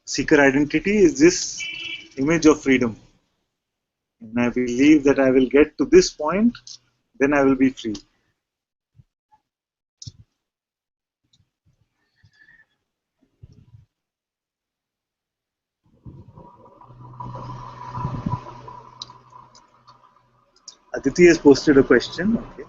Seeker identity is this image of freedom. And I believe that I will get to this point, then I will be free. Aditi has posted a question. Okay.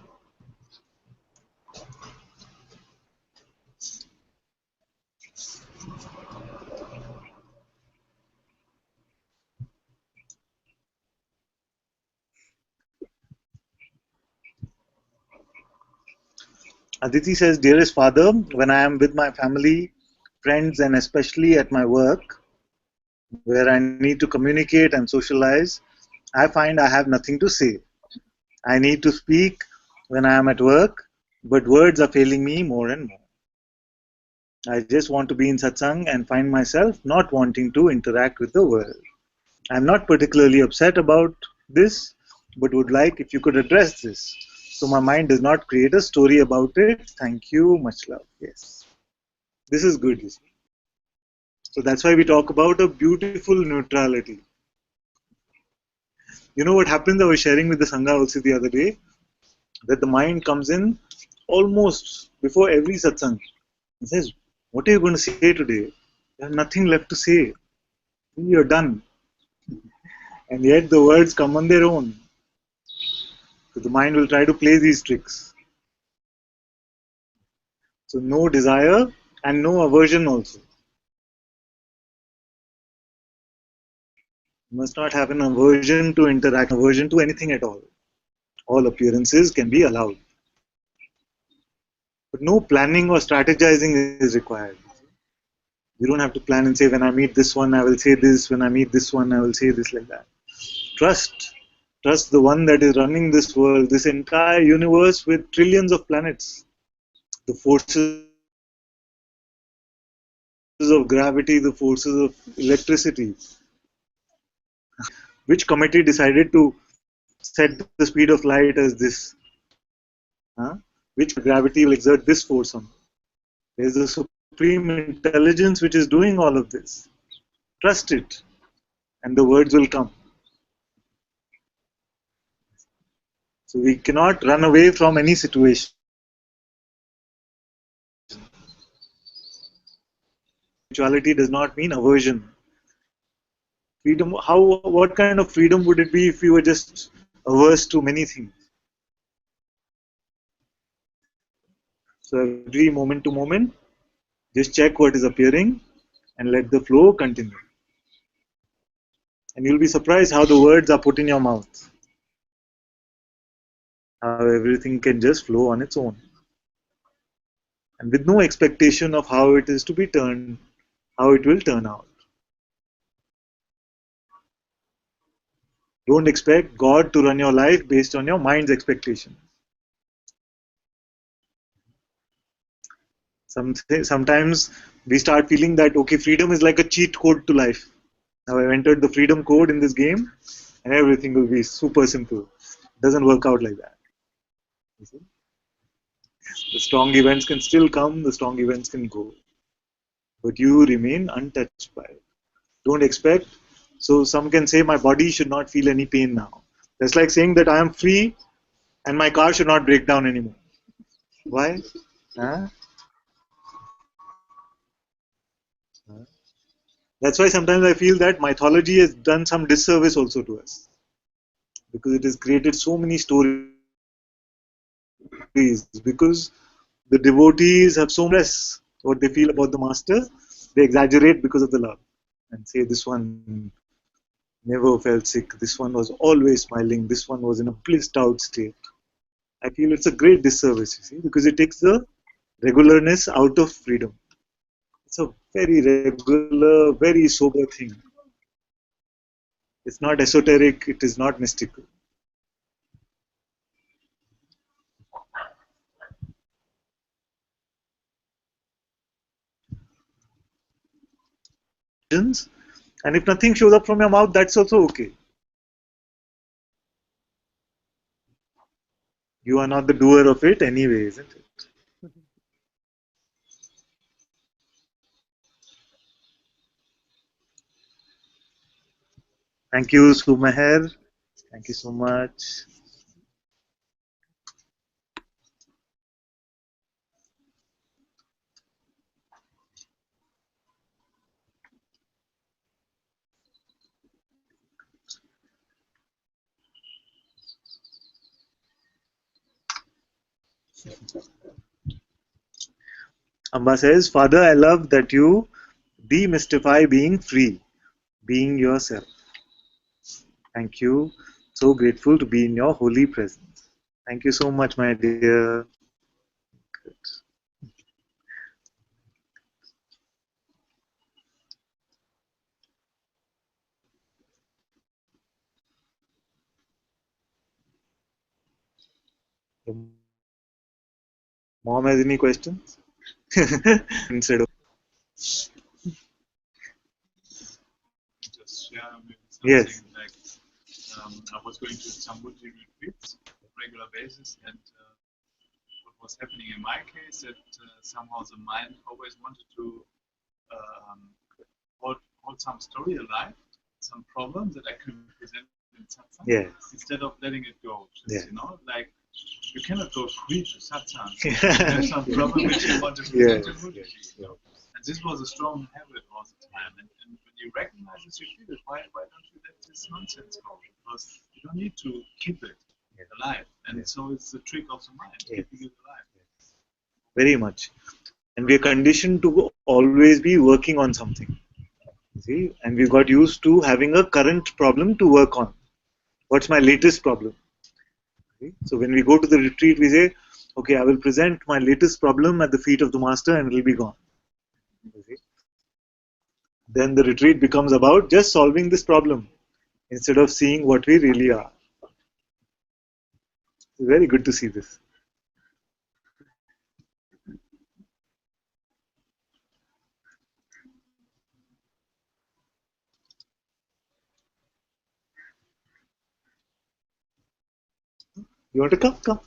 Aditi says, Dearest Father, when I am with my family, friends, and especially at my work, where I need to communicate and socialize, I find I have nothing to say. I need to speak when I am at work, but words are failing me more and more. I just want to be in satsang and find myself not wanting to interact with the world. I'm not particularly upset about this, but would like if you could address this. So my mind does not create a story about it. Thank you. Much love. Yes. This is good. You see. So that's why we talk about a beautiful neutrality. You know what happens? I was sharing with the Sangha also the other day that the mind comes in almost before every satsang. It says, what are you going to say today? You have nothing left to say. You're done. And yet the words come on their own. So the mind will try to play these tricks. So no desire and no aversion also. You must not have an aversion to interact, aversion to anything at all. All appearances can be allowed. But no planning or strategizing is required. You don't have to plan and say, when I meet this one, I will say this. When I meet this one, I will say this, like that. Trust. Trust the one that is running this world, this entire universe with trillions of planets. The forces of gravity, the forces of electricity. Which committee decided to set the speed of light as this? Huh? Which gravity will exert this force on? There's a supreme intelligence which is doing all of this. Trust it, and the words will come. So we cannot run away from any situation. Spirituality does not mean aversion. Freedom, what kind of freedom would it be if we were just averse to many things? So every moment to moment, just check what is appearing and let the flow continue. And you'll be surprised how the words are put in your mouth. How everything can just flow on its own. And with no expectation of how it is to be turned, how it will turn out. Don't expect God to run your life based on your mind's expectations. Sometimes we start feeling that, okay, freedom is like a cheat code to life. Now I've entered the freedom code in this game and everything will be super simple. It doesn't work out like that. You see? The strong events can still come, the strong events can go. But you remain untouched by it. Don't expect. So some can say my body should not feel any pain now. That's like saying that I am free and my car should not break down anymore. Why? Huh? That's why sometimes I feel that mythology has done some disservice also to us. Because it has created so many stories. Because the devotees have so much what they feel about the master, they exaggerate because of the love. And say this one never felt sick, this one was always smiling, this one was in a blissed out state. I feel it's a great disservice, you see, because it takes the regularness out of freedom. It's a very regular, very sober thing. It's not esoteric, it is not mystical. And if nothing shows up from your mouth, that's also okay. You are not the doer of it anyway, isn't it? Thank you, Sumeher. Thank you so much. Amba says, Father, I love that you demystify being free, being yourself. Thank you. So grateful to be in your holy presence. Thank you so much, my dear. Mom has any questions? Instead of just share maybe Yes. something like I was going to Sambuji retreats on a regular basis, and what was happening in my case that somehow the mind always wanted to hold some story alive, some problem that I could present in satsang, Yes. instead of letting it go. Just, Yeah. you know, like you cannot go free to satsang. There's some problem which you want to present Yes. to Buddha. Yes. And this was a strong habit all the time. And when you recognize this, you feel it. Why don't you let this nonsense go? Because you don't need to keep it alive. And Yes. so it's the trick of the mind, Yes. keeping it alive. Very much. And we are conditioned to always be working on something. See, and we got used to having a current problem to work on. What's my latest problem? See? So when we go to the retreat, we say, okay, I will present my latest problem at the feet of the master and it will be gone. See? Then the retreat becomes about just solving this problem instead of seeing what we really are. It's very good to see this. You want to come? Come.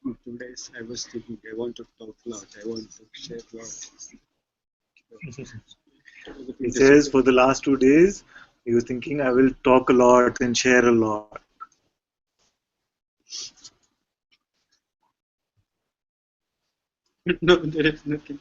In 2 days, I was thinking I want to talk a lot. I want to share a lot. He says for the last 2 days, he was thinking, I will talk a lot and share a lot. No, there is nothing.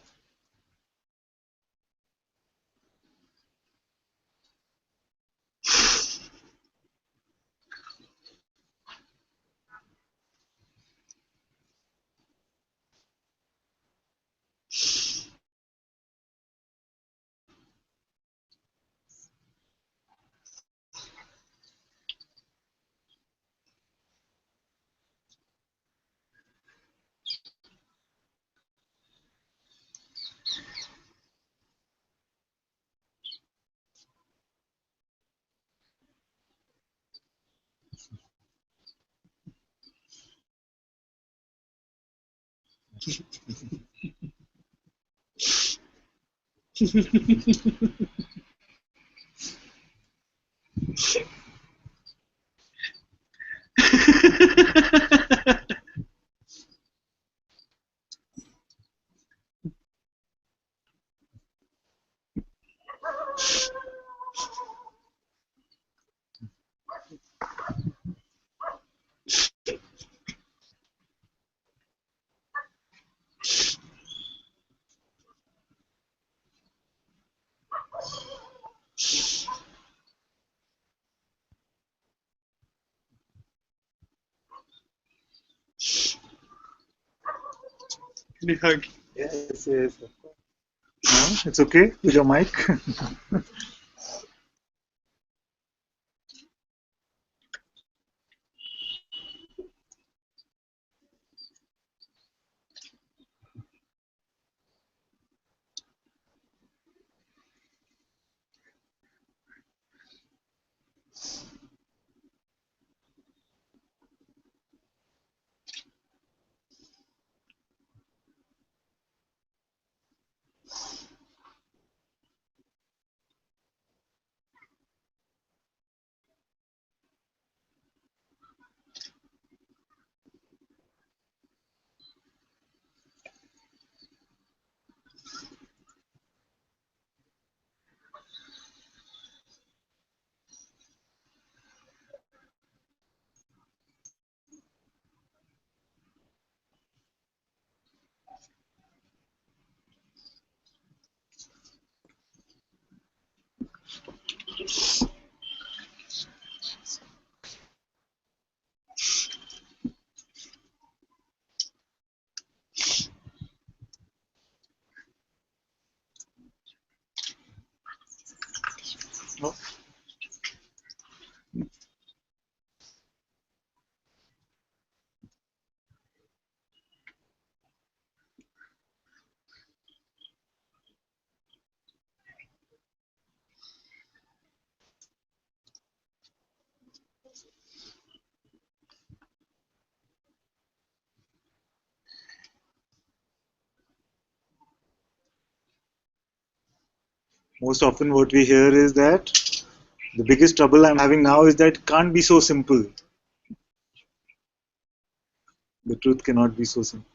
Can you hug? Yes, yes. No, it's okay with your mic. Most often what we hear is that the biggest trouble I'm having now is that it can't be so simple. The truth cannot be so simple.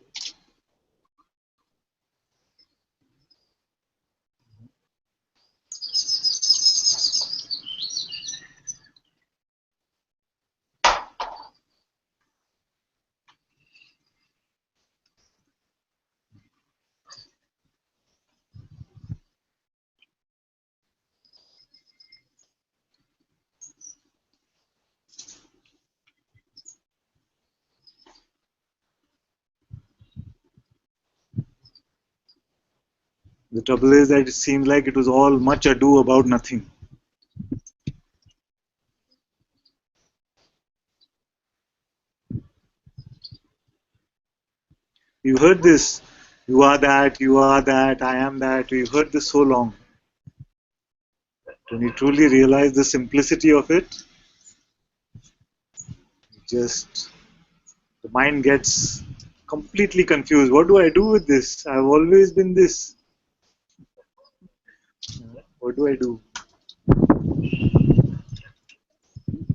The trouble is that it seems like it was all much ado about nothing. You heard this, you are that, I am that. We've heard this so long. When you truly realize the simplicity of it, just the mind gets completely confused. What do I do with this? I've always been this. What do I do?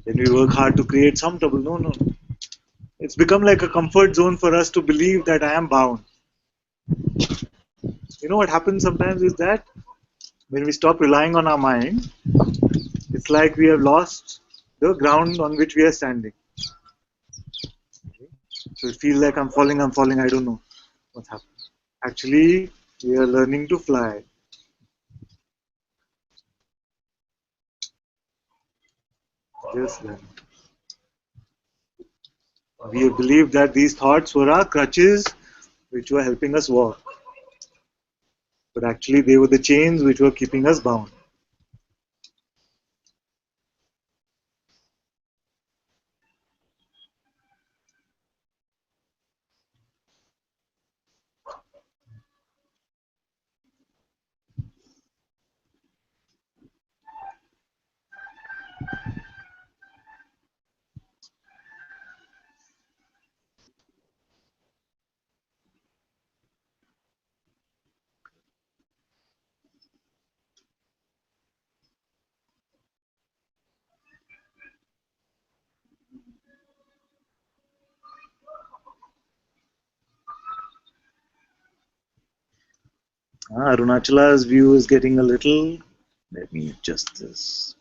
Then we work hard to create some trouble. No, no. It's become like a comfort zone for us to believe that I am bound. You know what happens sometimes is that when we stop relying on our mind, it's like we have lost the ground on which we are standing. So it feels like I'm falling, I don't know what's happening. Actually, we are learning to fly. Just then. We have believed that these thoughts were our crutches which were helping us walk. But actually, they were the chains which were keeping us bound. Arunachala's view is getting a little. Let me adjust this.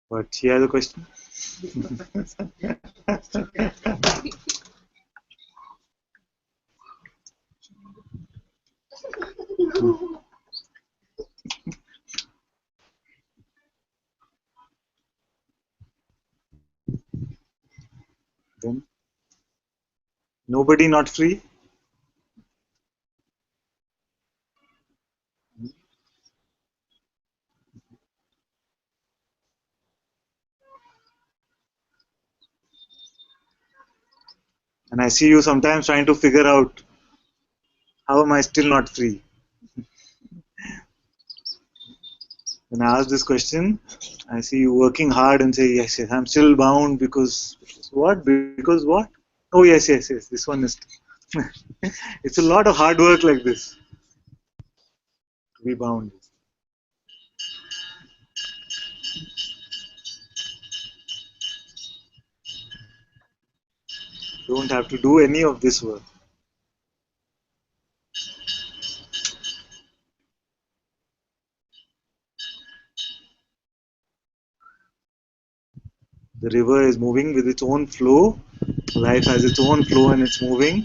But she has a question. Then nobody not free. And I see you sometimes trying to figure out how am I still not free. When I ask this question, I see you working hard and say, yes, yes, I'm still bound because what? Because what? Oh, yes, yes, yes, this one is. It's a lot of hard work like this to be bound. Don't have to do any of this work. The river is moving with its own flow. Life has its own flow and it's moving.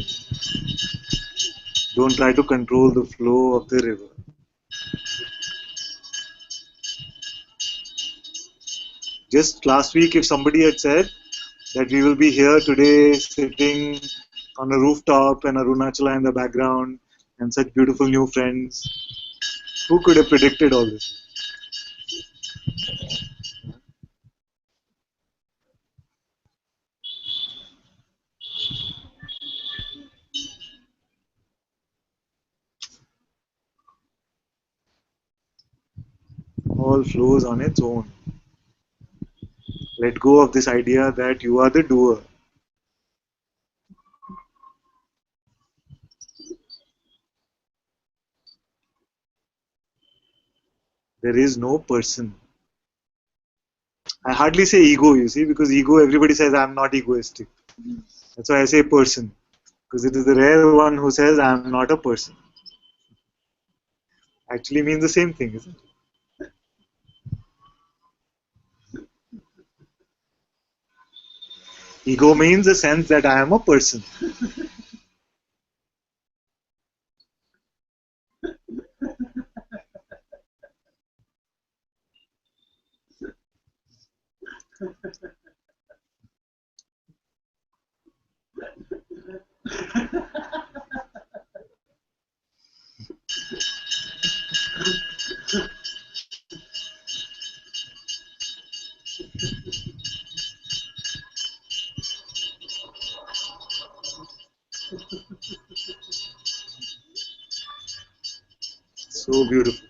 Don't try to control the flow of the river. Just last week, if somebody had said that we will be here today sitting on a rooftop and Arunachala in the background and such beautiful new friends, who could have predicted all this? all flows on its own. Let go of this idea that you are the doer. There is no person. I hardly say ego, you see, because ego, everybody says I'm not egoistic. That's why I say person, because it is the rare one who says I'm not a person. Actually means the same thing, isn't it? Ego means the sense that I am a person. So beautiful.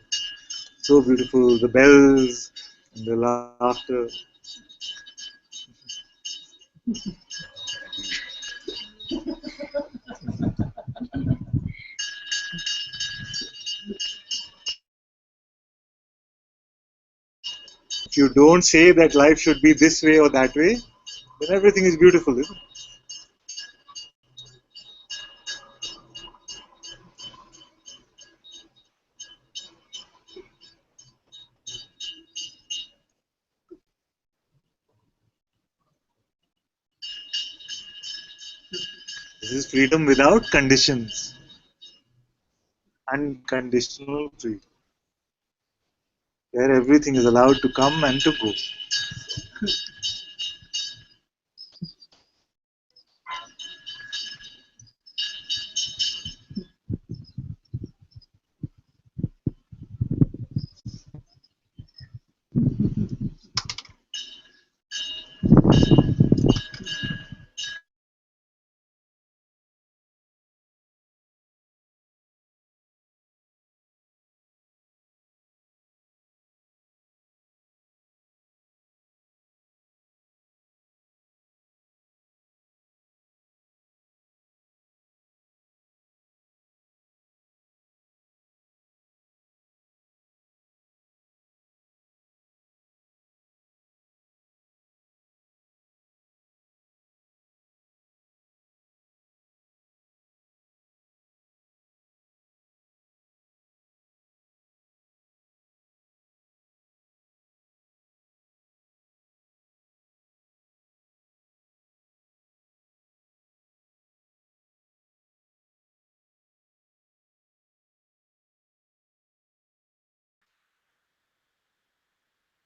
So beautiful. The bells and the laughter. If you don't say that life should be this way or that way, then everything is beautiful, isn't it? This is freedom without conditions. Unconditional freedom. Where everything is allowed to come and to go.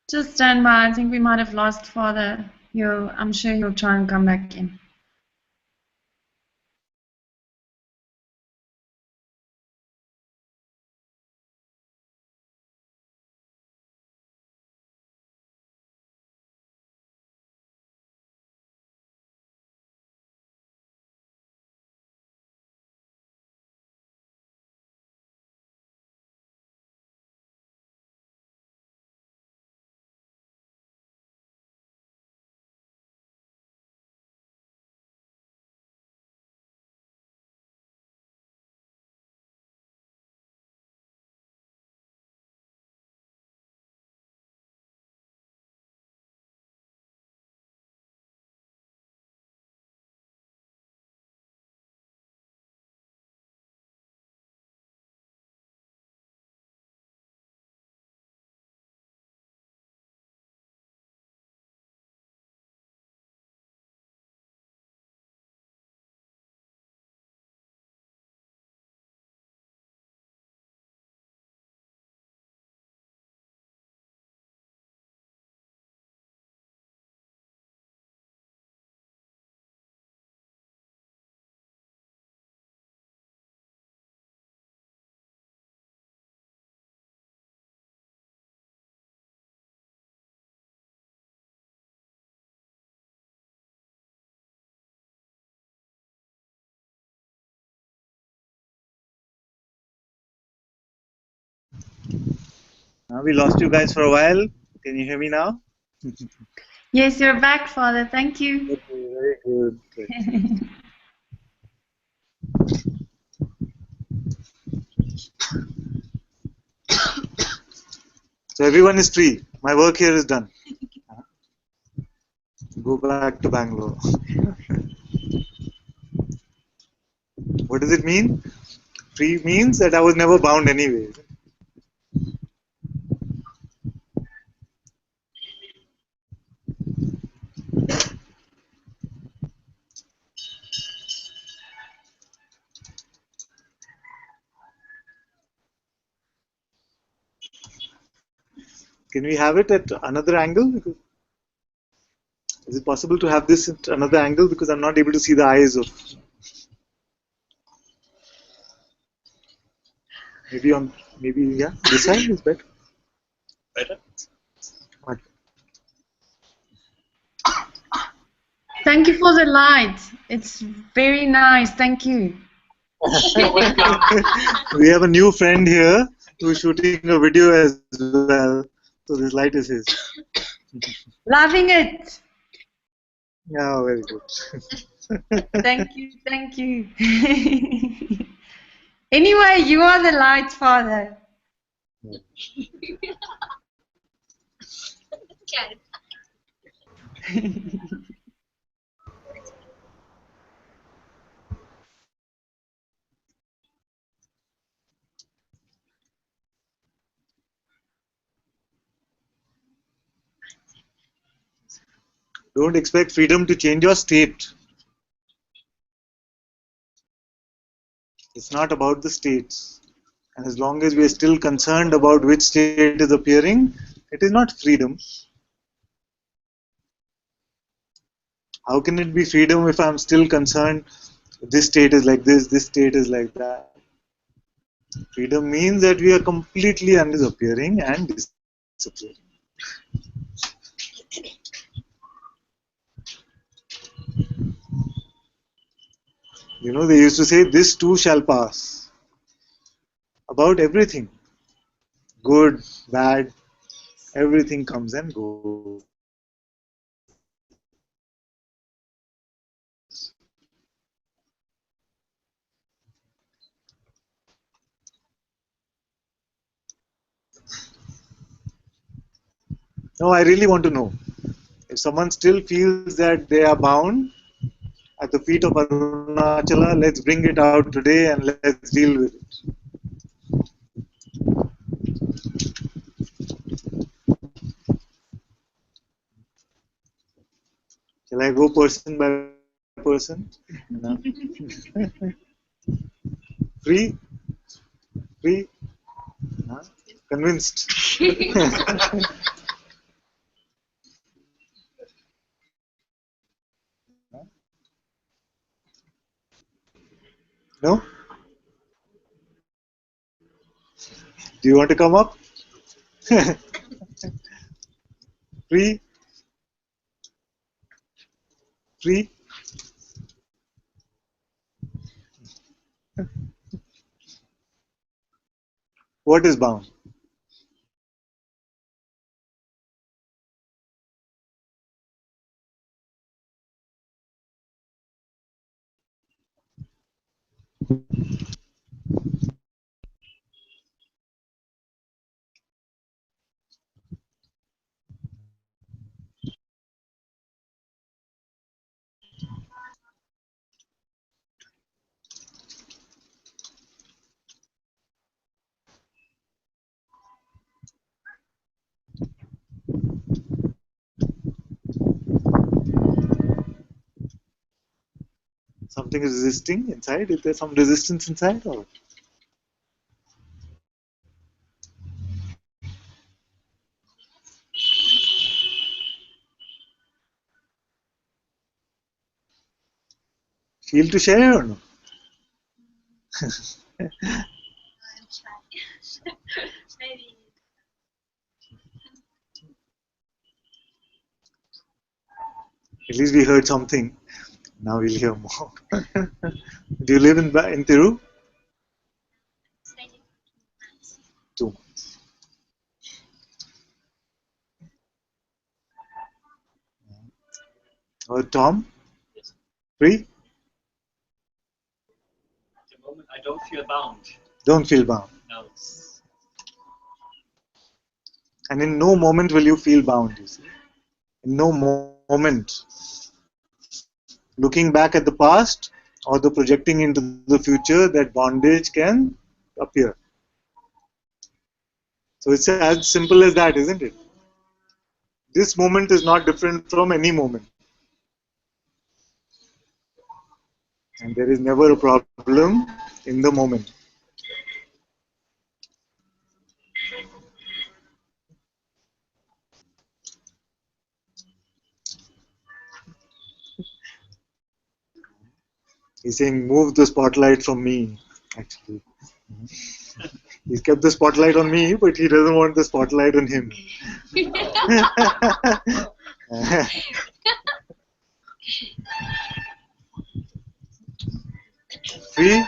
Just stand by. I think we might have lost Father. I'm sure he'll try and come back in. Now we lost you guys for a while. Can you hear me now? Yes, you're back, Father. Thank you. Okay, very good. Good. So everyone is free. My work here is done. Go back to Bangalore. What does it mean? Free means that I was never bound anyway. Can we have it at another angle? Is it possible to have this at another angle? Because I'm not able to see the eyes of. Maybe yeah, this side is better. Better? What? Thank you for the light. It's very nice. Thank you. We have a new friend here who's shooting a video as well. So this light is his. Loving it. Yeah, very good. Thank you. Thank you. Anyway, you are the light, Father. Don't expect freedom to change your state. It's not about the states. And as long as we are still concerned about which state is appearing, it is not freedom. How can it be freedom if I'm still concerned this state is like this state is like that? Freedom means that we are completely appearing and disappearing. You know, they used to say, this too shall pass. About everything. Good, bad, everything comes and goes. No, I really want to know. If someone still feels that they are bound at the feet of Arunachala, let's bring it out today and let's deal with it. Shall I go person by person? No. Free? Free? Huh? Convinced? No? Do you want to come up? Free? Free? What is bound? Something is resisting inside? Is there some resistance inside? Or feel to share or no? At least we heard something. Now we'll hear more. Do you live in Thiru? 2 months. Or Tom? Yes. Free? At the moment, I don't feel bound. Don't feel bound. No. And in no moment will you feel bound, you see. In no moment. Looking back at the past or the projecting into the future, that bondage can appear. So it's as simple as that, isn't it? This moment is not different from any moment. And there is never a problem in the moment. He's saying, move the spotlight from me, actually. He's kept the spotlight on me, but he doesn't want the spotlight on him. Free?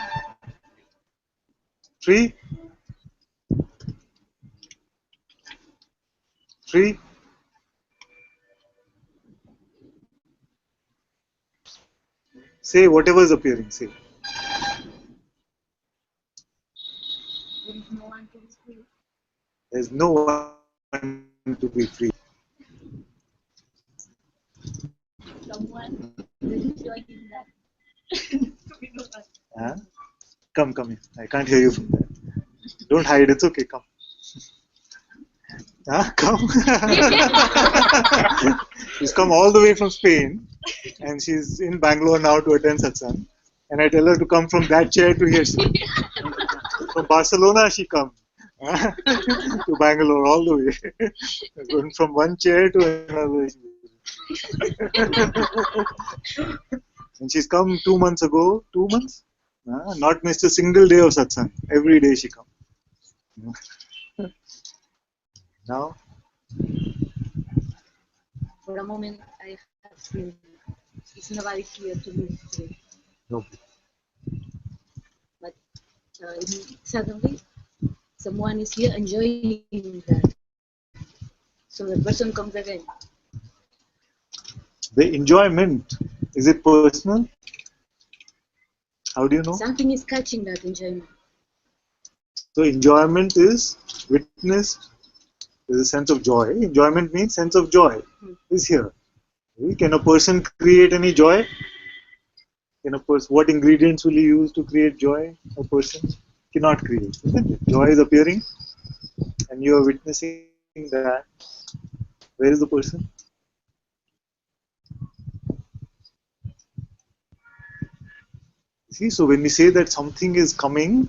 Free? Free? Say whatever is appearing, say. There's no one to be free. Someone is joining that. Huh? Come here. I can't hear you from there. Don't hide, it's okay, come. Huh? Come. She's come all the way from Spain and she's in Bangalore now to attend Satsang. And I tell her to come from that chair to here. From Barcelona she comes. To Bangalore all the way. Going from one chair to another. And she's come 2 months ago. 2 months? Not missed a single day of Satsang. Every day she comes. Now? For a moment, I have seen it's not very clear to me today. No. But suddenly, someone is here enjoying that. So the person comes again. The enjoyment, is it personal? How do you know? Something is catching that enjoyment. So enjoyment is witnessed. There's a sense of joy. Enjoyment means sense of joy is here. Can a person create any joy? What ingredients will you use to create joy? A person cannot create, isn't it? Joy is appearing and you are witnessing that. Where is the person? See, so when we say that something is coming,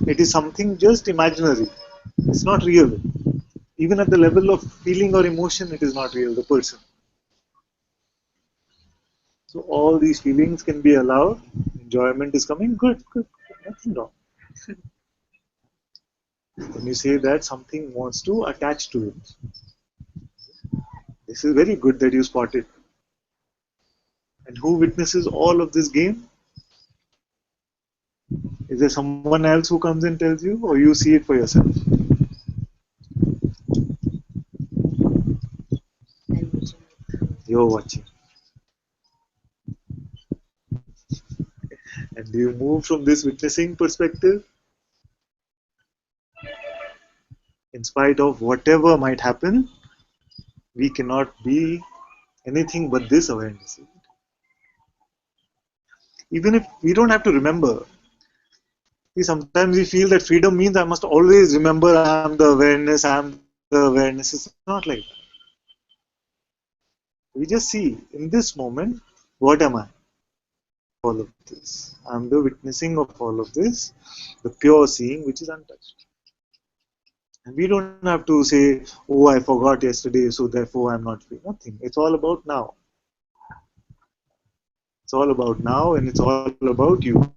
it is something just imaginary. It's not real. Even at the level of feeling or emotion, it is not real, the person. So all these feelings can be allowed. Enjoyment is coming, good, nothing wrong. When you say that something wants to attach to it, this is very good that you spotted. And who witnesses all of this game? Is there someone else who comes and tells you, or you see it for yourself? You're watching. And do you move from this witnessing perspective? In spite of whatever might happen, we cannot be anything but this awareness. Even if we don't have to remember. See, sometimes we feel that freedom means I must always remember I am the awareness, I am the awareness. It's not like that. We just see, in this moment, what am I? All of this. I am the witnessing of all of this, the pure seeing which is untouched. And we don't have to say, oh, I forgot yesterday, so therefore I am not free. Nothing. It's all about now. It's all about now and it's all about you.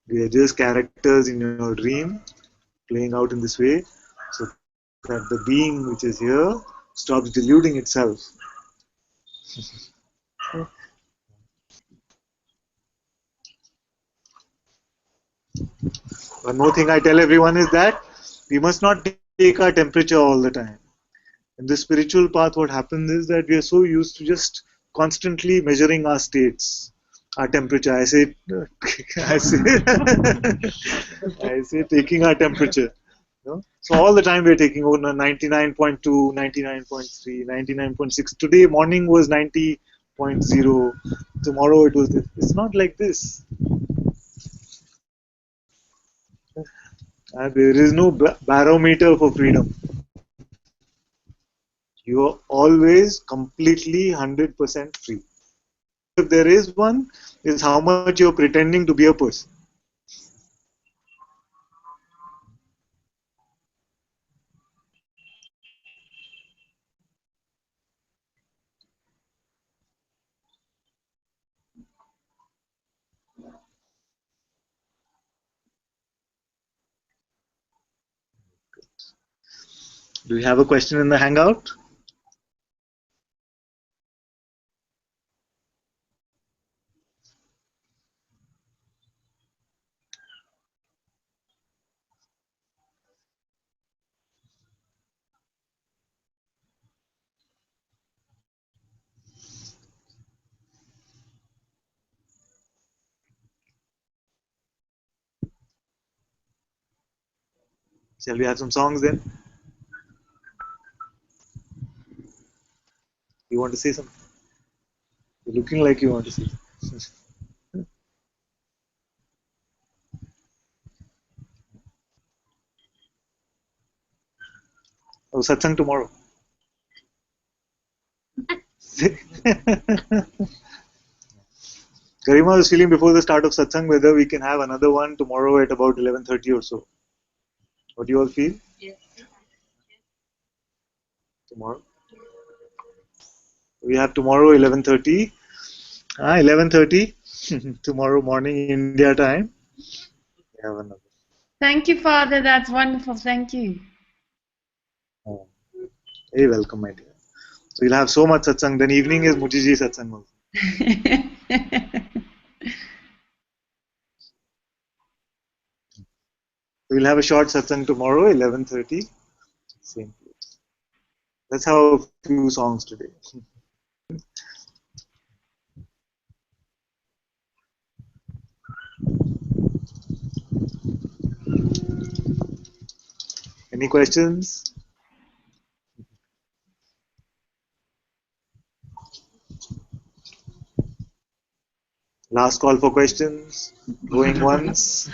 We are just characters in your dream playing out in this way so that the being which is here stops deluding itself. One more thing I tell everyone is that We must not take our temperature all the time. In the spiritual path, what happens is that we are so used to just constantly measuring our states, our temperature. I say, I say, I say, taking our temperature. You know? So all the time we're taking 99.2, 99.3, 99.6. Today morning was 90.0. Tomorrow it was this. It's not like this. There is no barometer for freedom. You are always completely 100% free. If there is one, is how much you're pretending to be a person. Do you have a question in the hangout? Shall we have some songs then? You want to say something? You're looking like you want to say something. Oh, satsang tomorrow. Garima was feeling before the start of satsang whether we can have another one tomorrow at about 11:30 or so. What do you all feel? Yes. Tomorrow? We have tomorrow 11:30. 11:30 tomorrow morning India time. We have another. Thank you, Father. That's wonderful. Thank you. Oh, very welcome, my dear. So you'll have so much satsang. Then evening is Mujiji satsang also. We'll have a short satsang tomorrow, 11:30. Same place. Let's have a few songs today. Any questions? Last call for questions. Going once.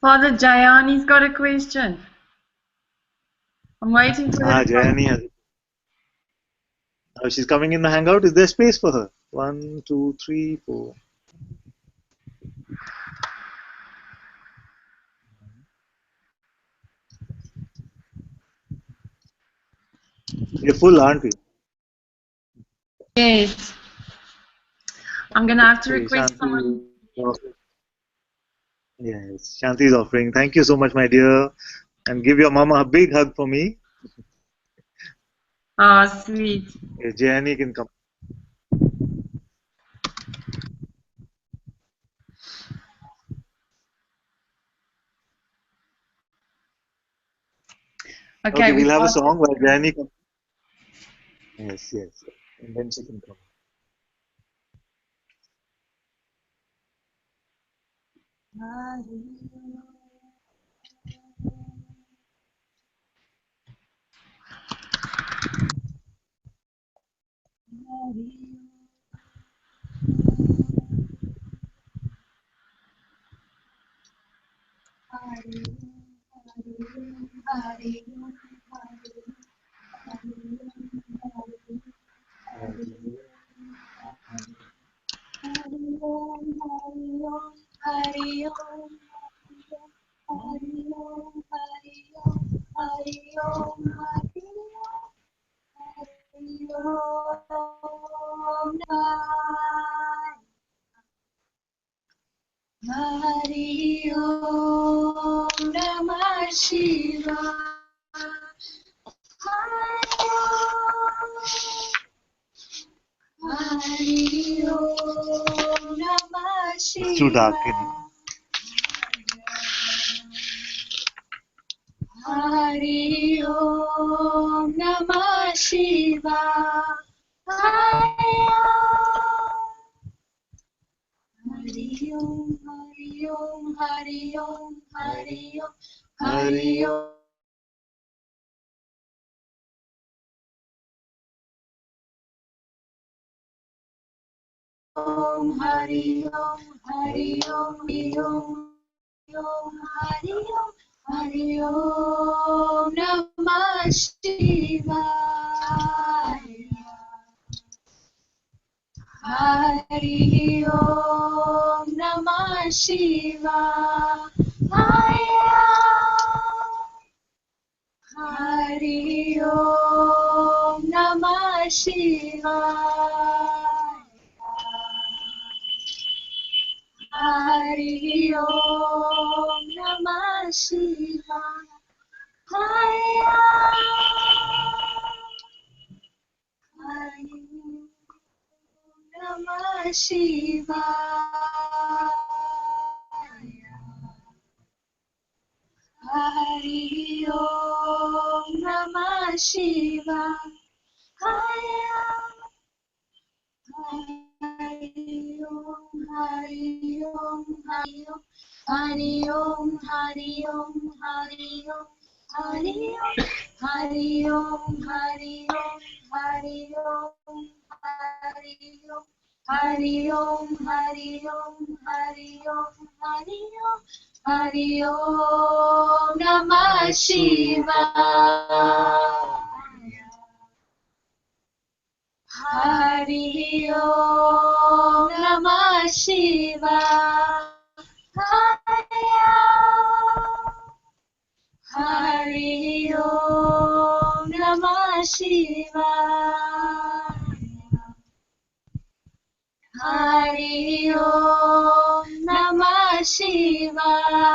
Father Jayani's got a question. I'm waiting for her. Jayani has it. Oh, she's coming in the hangout. Is there space for her? 1, 2, 3, 4. We're full, aren't we? Yes. I'm going to have to Okay, request someone. Yes, Shanti is offering. Thank you so much, my dear. And give your mama a big hug for me. Oh, sweet. Yes, Jayani can come. Okay, We'll have a got song while Jayani comes. Yes, yes. And then she can come. Hari Om Namah Shivaya. It's too dark in here. Hari Om Namah Shivaya. Hari Om, Hari Om, Hari Om, Hari Om, Hari Om. Om Hari Om, Hari Om, Hari Om, Hari Om, Hari Om Namah Shivaya. Hari Om Namah Shivaya. Hari Om Namah Shivaya. Hari Om Namah Shivaya. Hari Om Namah Shivaya. Hari Om Namah Shivaya. Hari Om, Hari Om, Hari Om, Hari Om, Hari Om, Hari Om, Hari Om, Hari Om, Hari Om, Hari Om, Hari Om, Hari Om, Hari Om, Hari Om, Hari Om, Hari Om Namah Shivaya. Hari Om Namah Shivaya. Hari Om Namah Shivaya. Hari Om Namah Shivaya.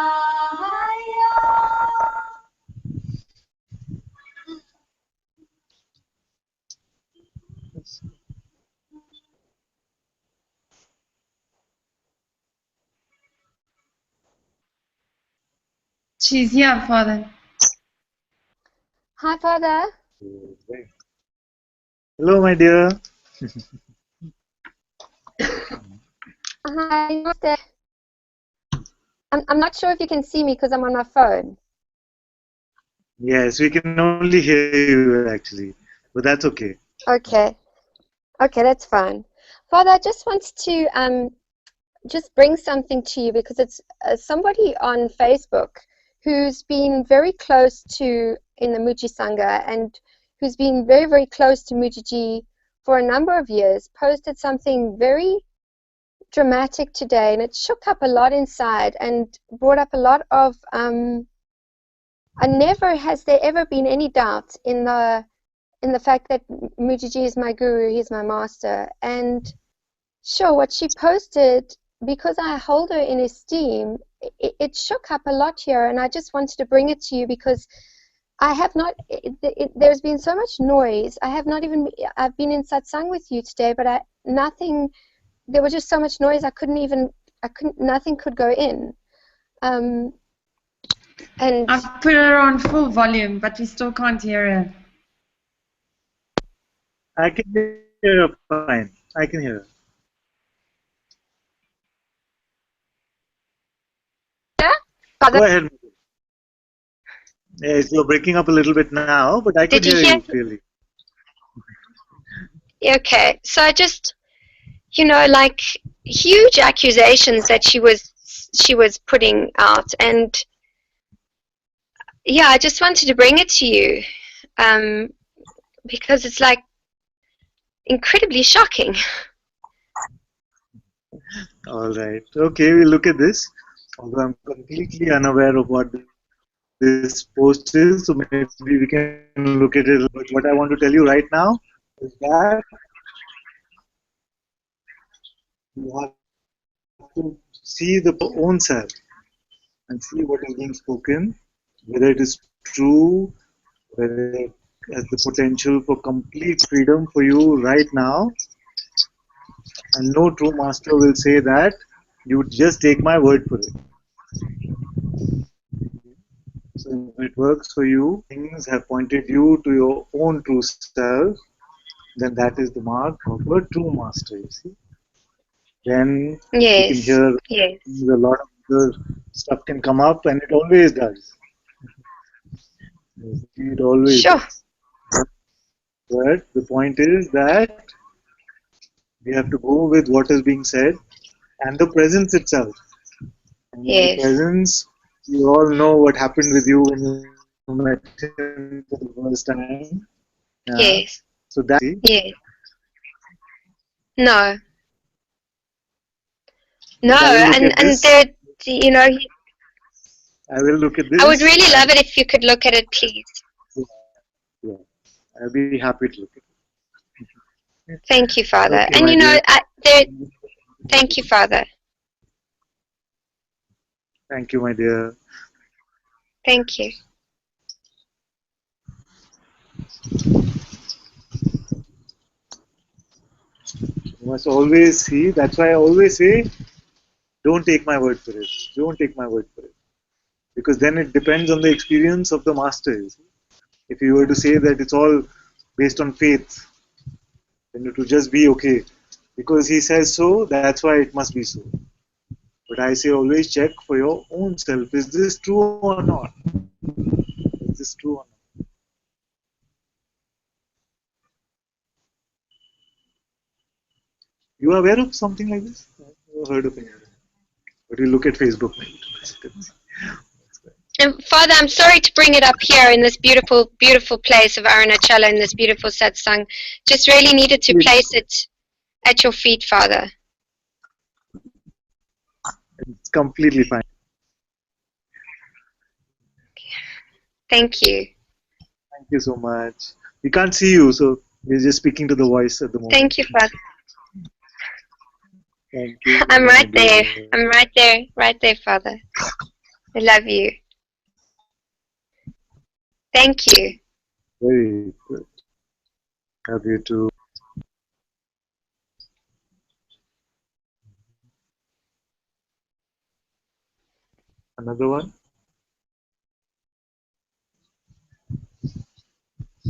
She's here, Father. Hi, Father. Hello, my dear. Hi, Namaste. I'm not sure if you can see me because I'm on my phone. Yes, we can only hear you actually, but that's okay. Okay. Okay, that's fine. Father, I just wanted to just bring something to you because it's somebody on Facebook who's been very close to in the Muji Sangha and who's been very, very close to Mujiji for a number of years, posted something very dramatic today, and it shook up a lot inside and brought up a lot of and never has there ever been any doubt in the fact that Mujiji is my guru, he's my master. And sure, what she posted, because I hold her in esteem, it shook up a lot here, and I just wanted to bring it to you because I have not, there's been so much noise. I've been in satsang with you today, but there was just so much noise, nothing could go in. And I've put her on full volume, but we still can't hear her. I can hear her fine. I can hear her. Go ahead. Yes, you're breaking up a little bit now, but I could hear you clearly. Okay, so I just, like huge accusations that she was putting out, and yeah, I just wanted to bring it to you because it's like incredibly shocking. All right. Okay, we'll look at this. Although I'm completely unaware of what this post is, so maybe we can look at it. But what I want to tell you right now is that you have to see the own self and see what is being spoken, whether it is true, whether it has the potential for complete freedom for you right now, And no true master will say that you just take my word for it. So if it works for you, things have pointed you to your own true self, then that is the mark of a true master, you see. Then you can Yes. hear Yes. a lot of other stuff can come up, and it always does. It always Sure. does. But the point is that we have to go with what is being said and the presence itself. And in the Yes. presence, you all know what happened with you when you met him for the first time. Yeah. Yes. So that you see. Yes. No. But No. I will look at And this. there, you know, I will look at I would this. really And love it if you could look at it, please. yeah, I'll be happy to look at it. Thank you, Father. Okay, And my you know, dear. thank you, Father. Thank you, my dear. Thank you. You must always see. That's why I always say, don't take my word for it. Don't take my word for it. Because then it depends on the experience of the master. You see. If you were to say that it's all based on faith, then it would just be okay. Because he says so, that's why it must be so. But I say always check for your own self. Is this true or not? Is this true or not? You are aware of something like this? I've never heard of it. But you look at Facebook maybe. And Father, I'm sorry to bring it up here in this beautiful, beautiful place of Arunachala, in this beautiful satsang. Just really needed to place it at your feet, Father. It's completely fine. Thank you. Thank you so much. We can't see you, so we're just speaking to the voice at the moment. Thank you, Father. Thank you. I'm right there. I'm right there, Father. I love you. Thank you. Very good. Love you too. Another one?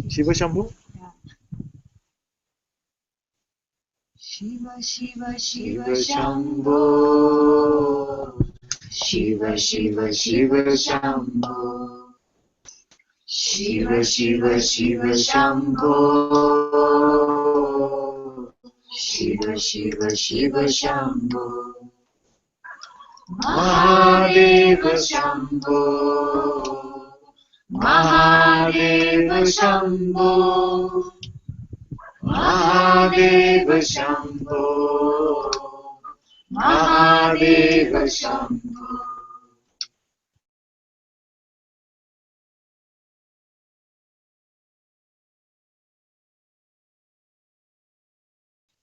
Shiva Shambhu? Shiva Shiva Shiva Shiva Shambho, Shiva Shiva Shiva Shambho, Shiva Shiva Shiva Shambho, Shiva Shiva Shiva Shambho, Mahadeva Shambho, Mahadeva Shambho, Mahadeva Shambho, Mahadeva Shambho.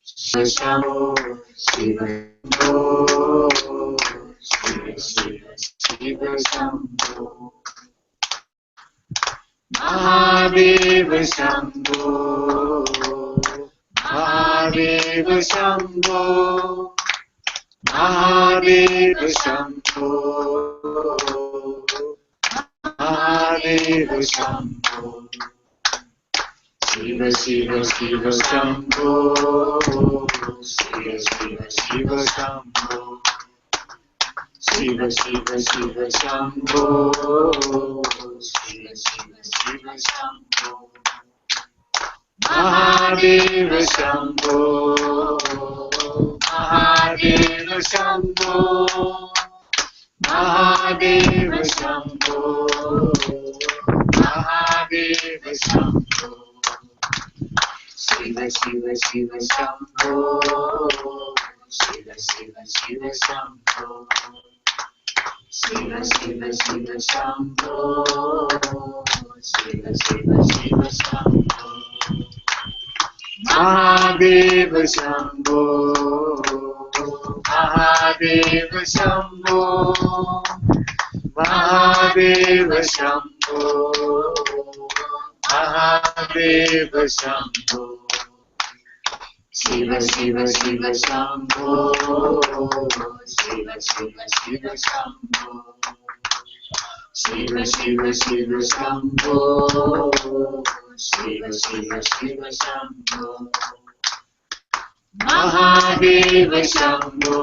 Shiva Shambho, Shiva Shambho, Shiva Shiva Shiva Shambho, Mahadeva Shambho, Mahadeva Shambho, Mahadeva Shambho, Mahadeva Shambho, Shiva Shiva Shiva Shambho, Shiva Shiva Shiva Shambho, Shiva Shiva Shiva Shambho, Shiva Shiva Shiva Shambho, Mahadeva Shambho, Mahadeva Shambho, Mahadeva Shambho, Mahadeva Shambho, Shiva Shiva Shiva Shambho, Shiva Shiva Shiva Shambho, Shiva Shiva Shiva Shambho, Shiva Shiva Shiva Shambho, Mahadeva Shambho, Mahadeva Shambho, Mahadeva Shambho, Mahadeva Shambho, Shiva Shiva Shiva Shambho, Shiva Shiva Shiva Shambho, Shiva Shiva Shiva Shambho, Shiva Shiva Shiva Shambho, Mahadeva Shambho,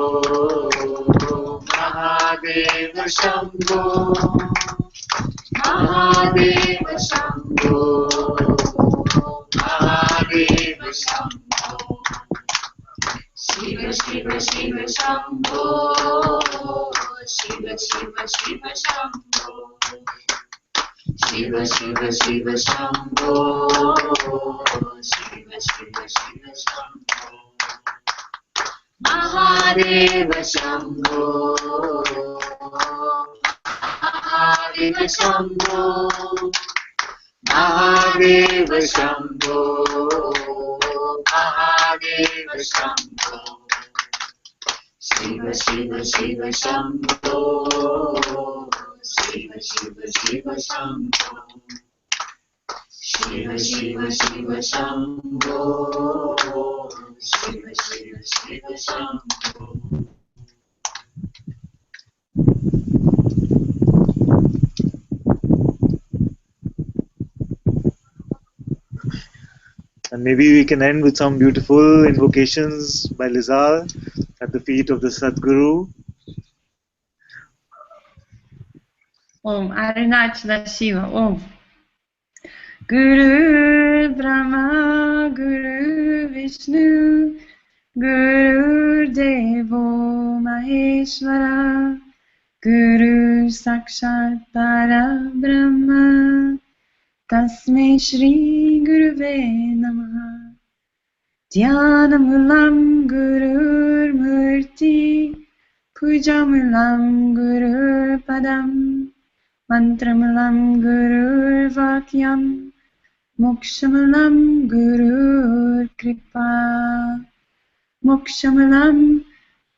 Mahadeva Shambho, Mahadeva Shambho, Mahadeva Shambho, Shiva Shiva Shiva Shambho, Shiva Shiva Shiva Shambho, Shiva Shiva Shiva Shambho, Shiva Shiva Shiva Shambho, Mahadeva Shambho, Mahadeva Shambho, Mahadeva Shambho, Mahadeva Shambho, Shiva Shiva Shiva Shambho, Shiva Shiva Shiva Shambho, Shiva Shiva Shiva Shambho, Shiva Shiva Shiva Shambho. And maybe we can end with some beautiful invocations by Lizal at the feet of the Sadguru. Om Arunachala Shiva. Om. Guru Brahma, Guru Vishnu, Guru Devo Maheshwara, Guru Sakshat Para Brahma, Tasmai Shri Guruve Namaha. Dhyanamullam Gurur Murti, Pujamulam Gurur Padam, Mantramulam Gurur Vakyam, Mokshamulam Gurur Kripa, Mokshamulam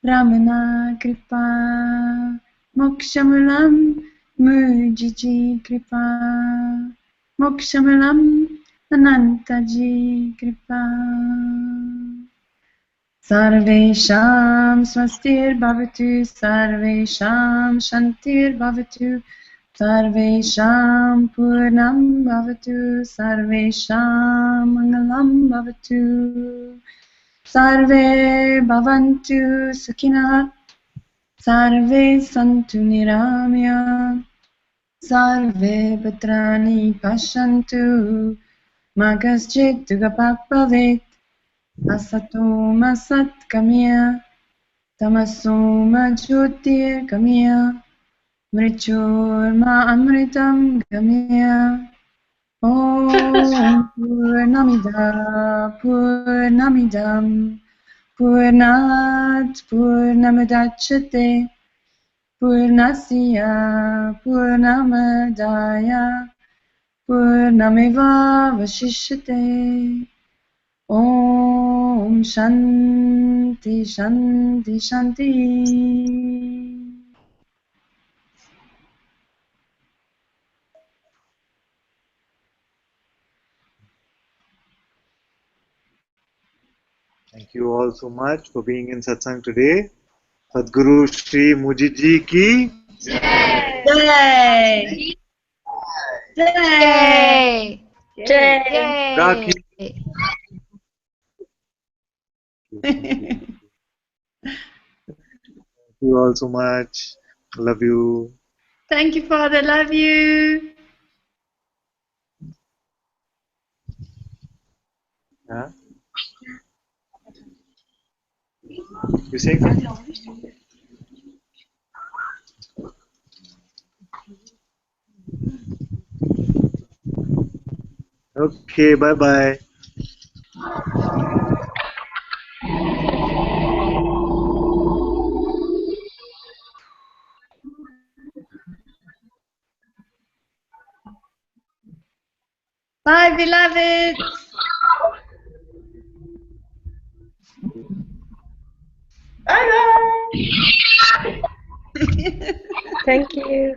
Ramana Kripa, Mokshamulam Mujiji Kripa, Mokshamulam Anantaji Kripa. Sarvesham Swastir Bhavatu, Sarvesham Shantir Bhavatu, Sarvesham Purnam Bhavatu, Sarvesham Mangalam Bhavatu, Sarve Bhavantu Sukhina, Sarve Santu Niramya, Sarve Bhadrani Pashantu, Magaschit Dugapak Bhavet, Asato Masat Kamya, Tamaso Majyotir Kamya, Mrichurma Amritam Gamya. Om Purnamida Purnamidam Purnat Purnamudachyate Purnasya Purnamadaya Purnameva Vashishyate. Om Shanti Shanti Shanti. Thank you all so much for being in Satsang today. Sadguru Shri Mujiji ki Jai! Yay! Jai! Rakhi. Yay! Thank you all so much. Love you. Thank you, Father. Love you. Huh? You saying something? Okay, bye bye. Bye, beloved. Bye-bye. Thank you.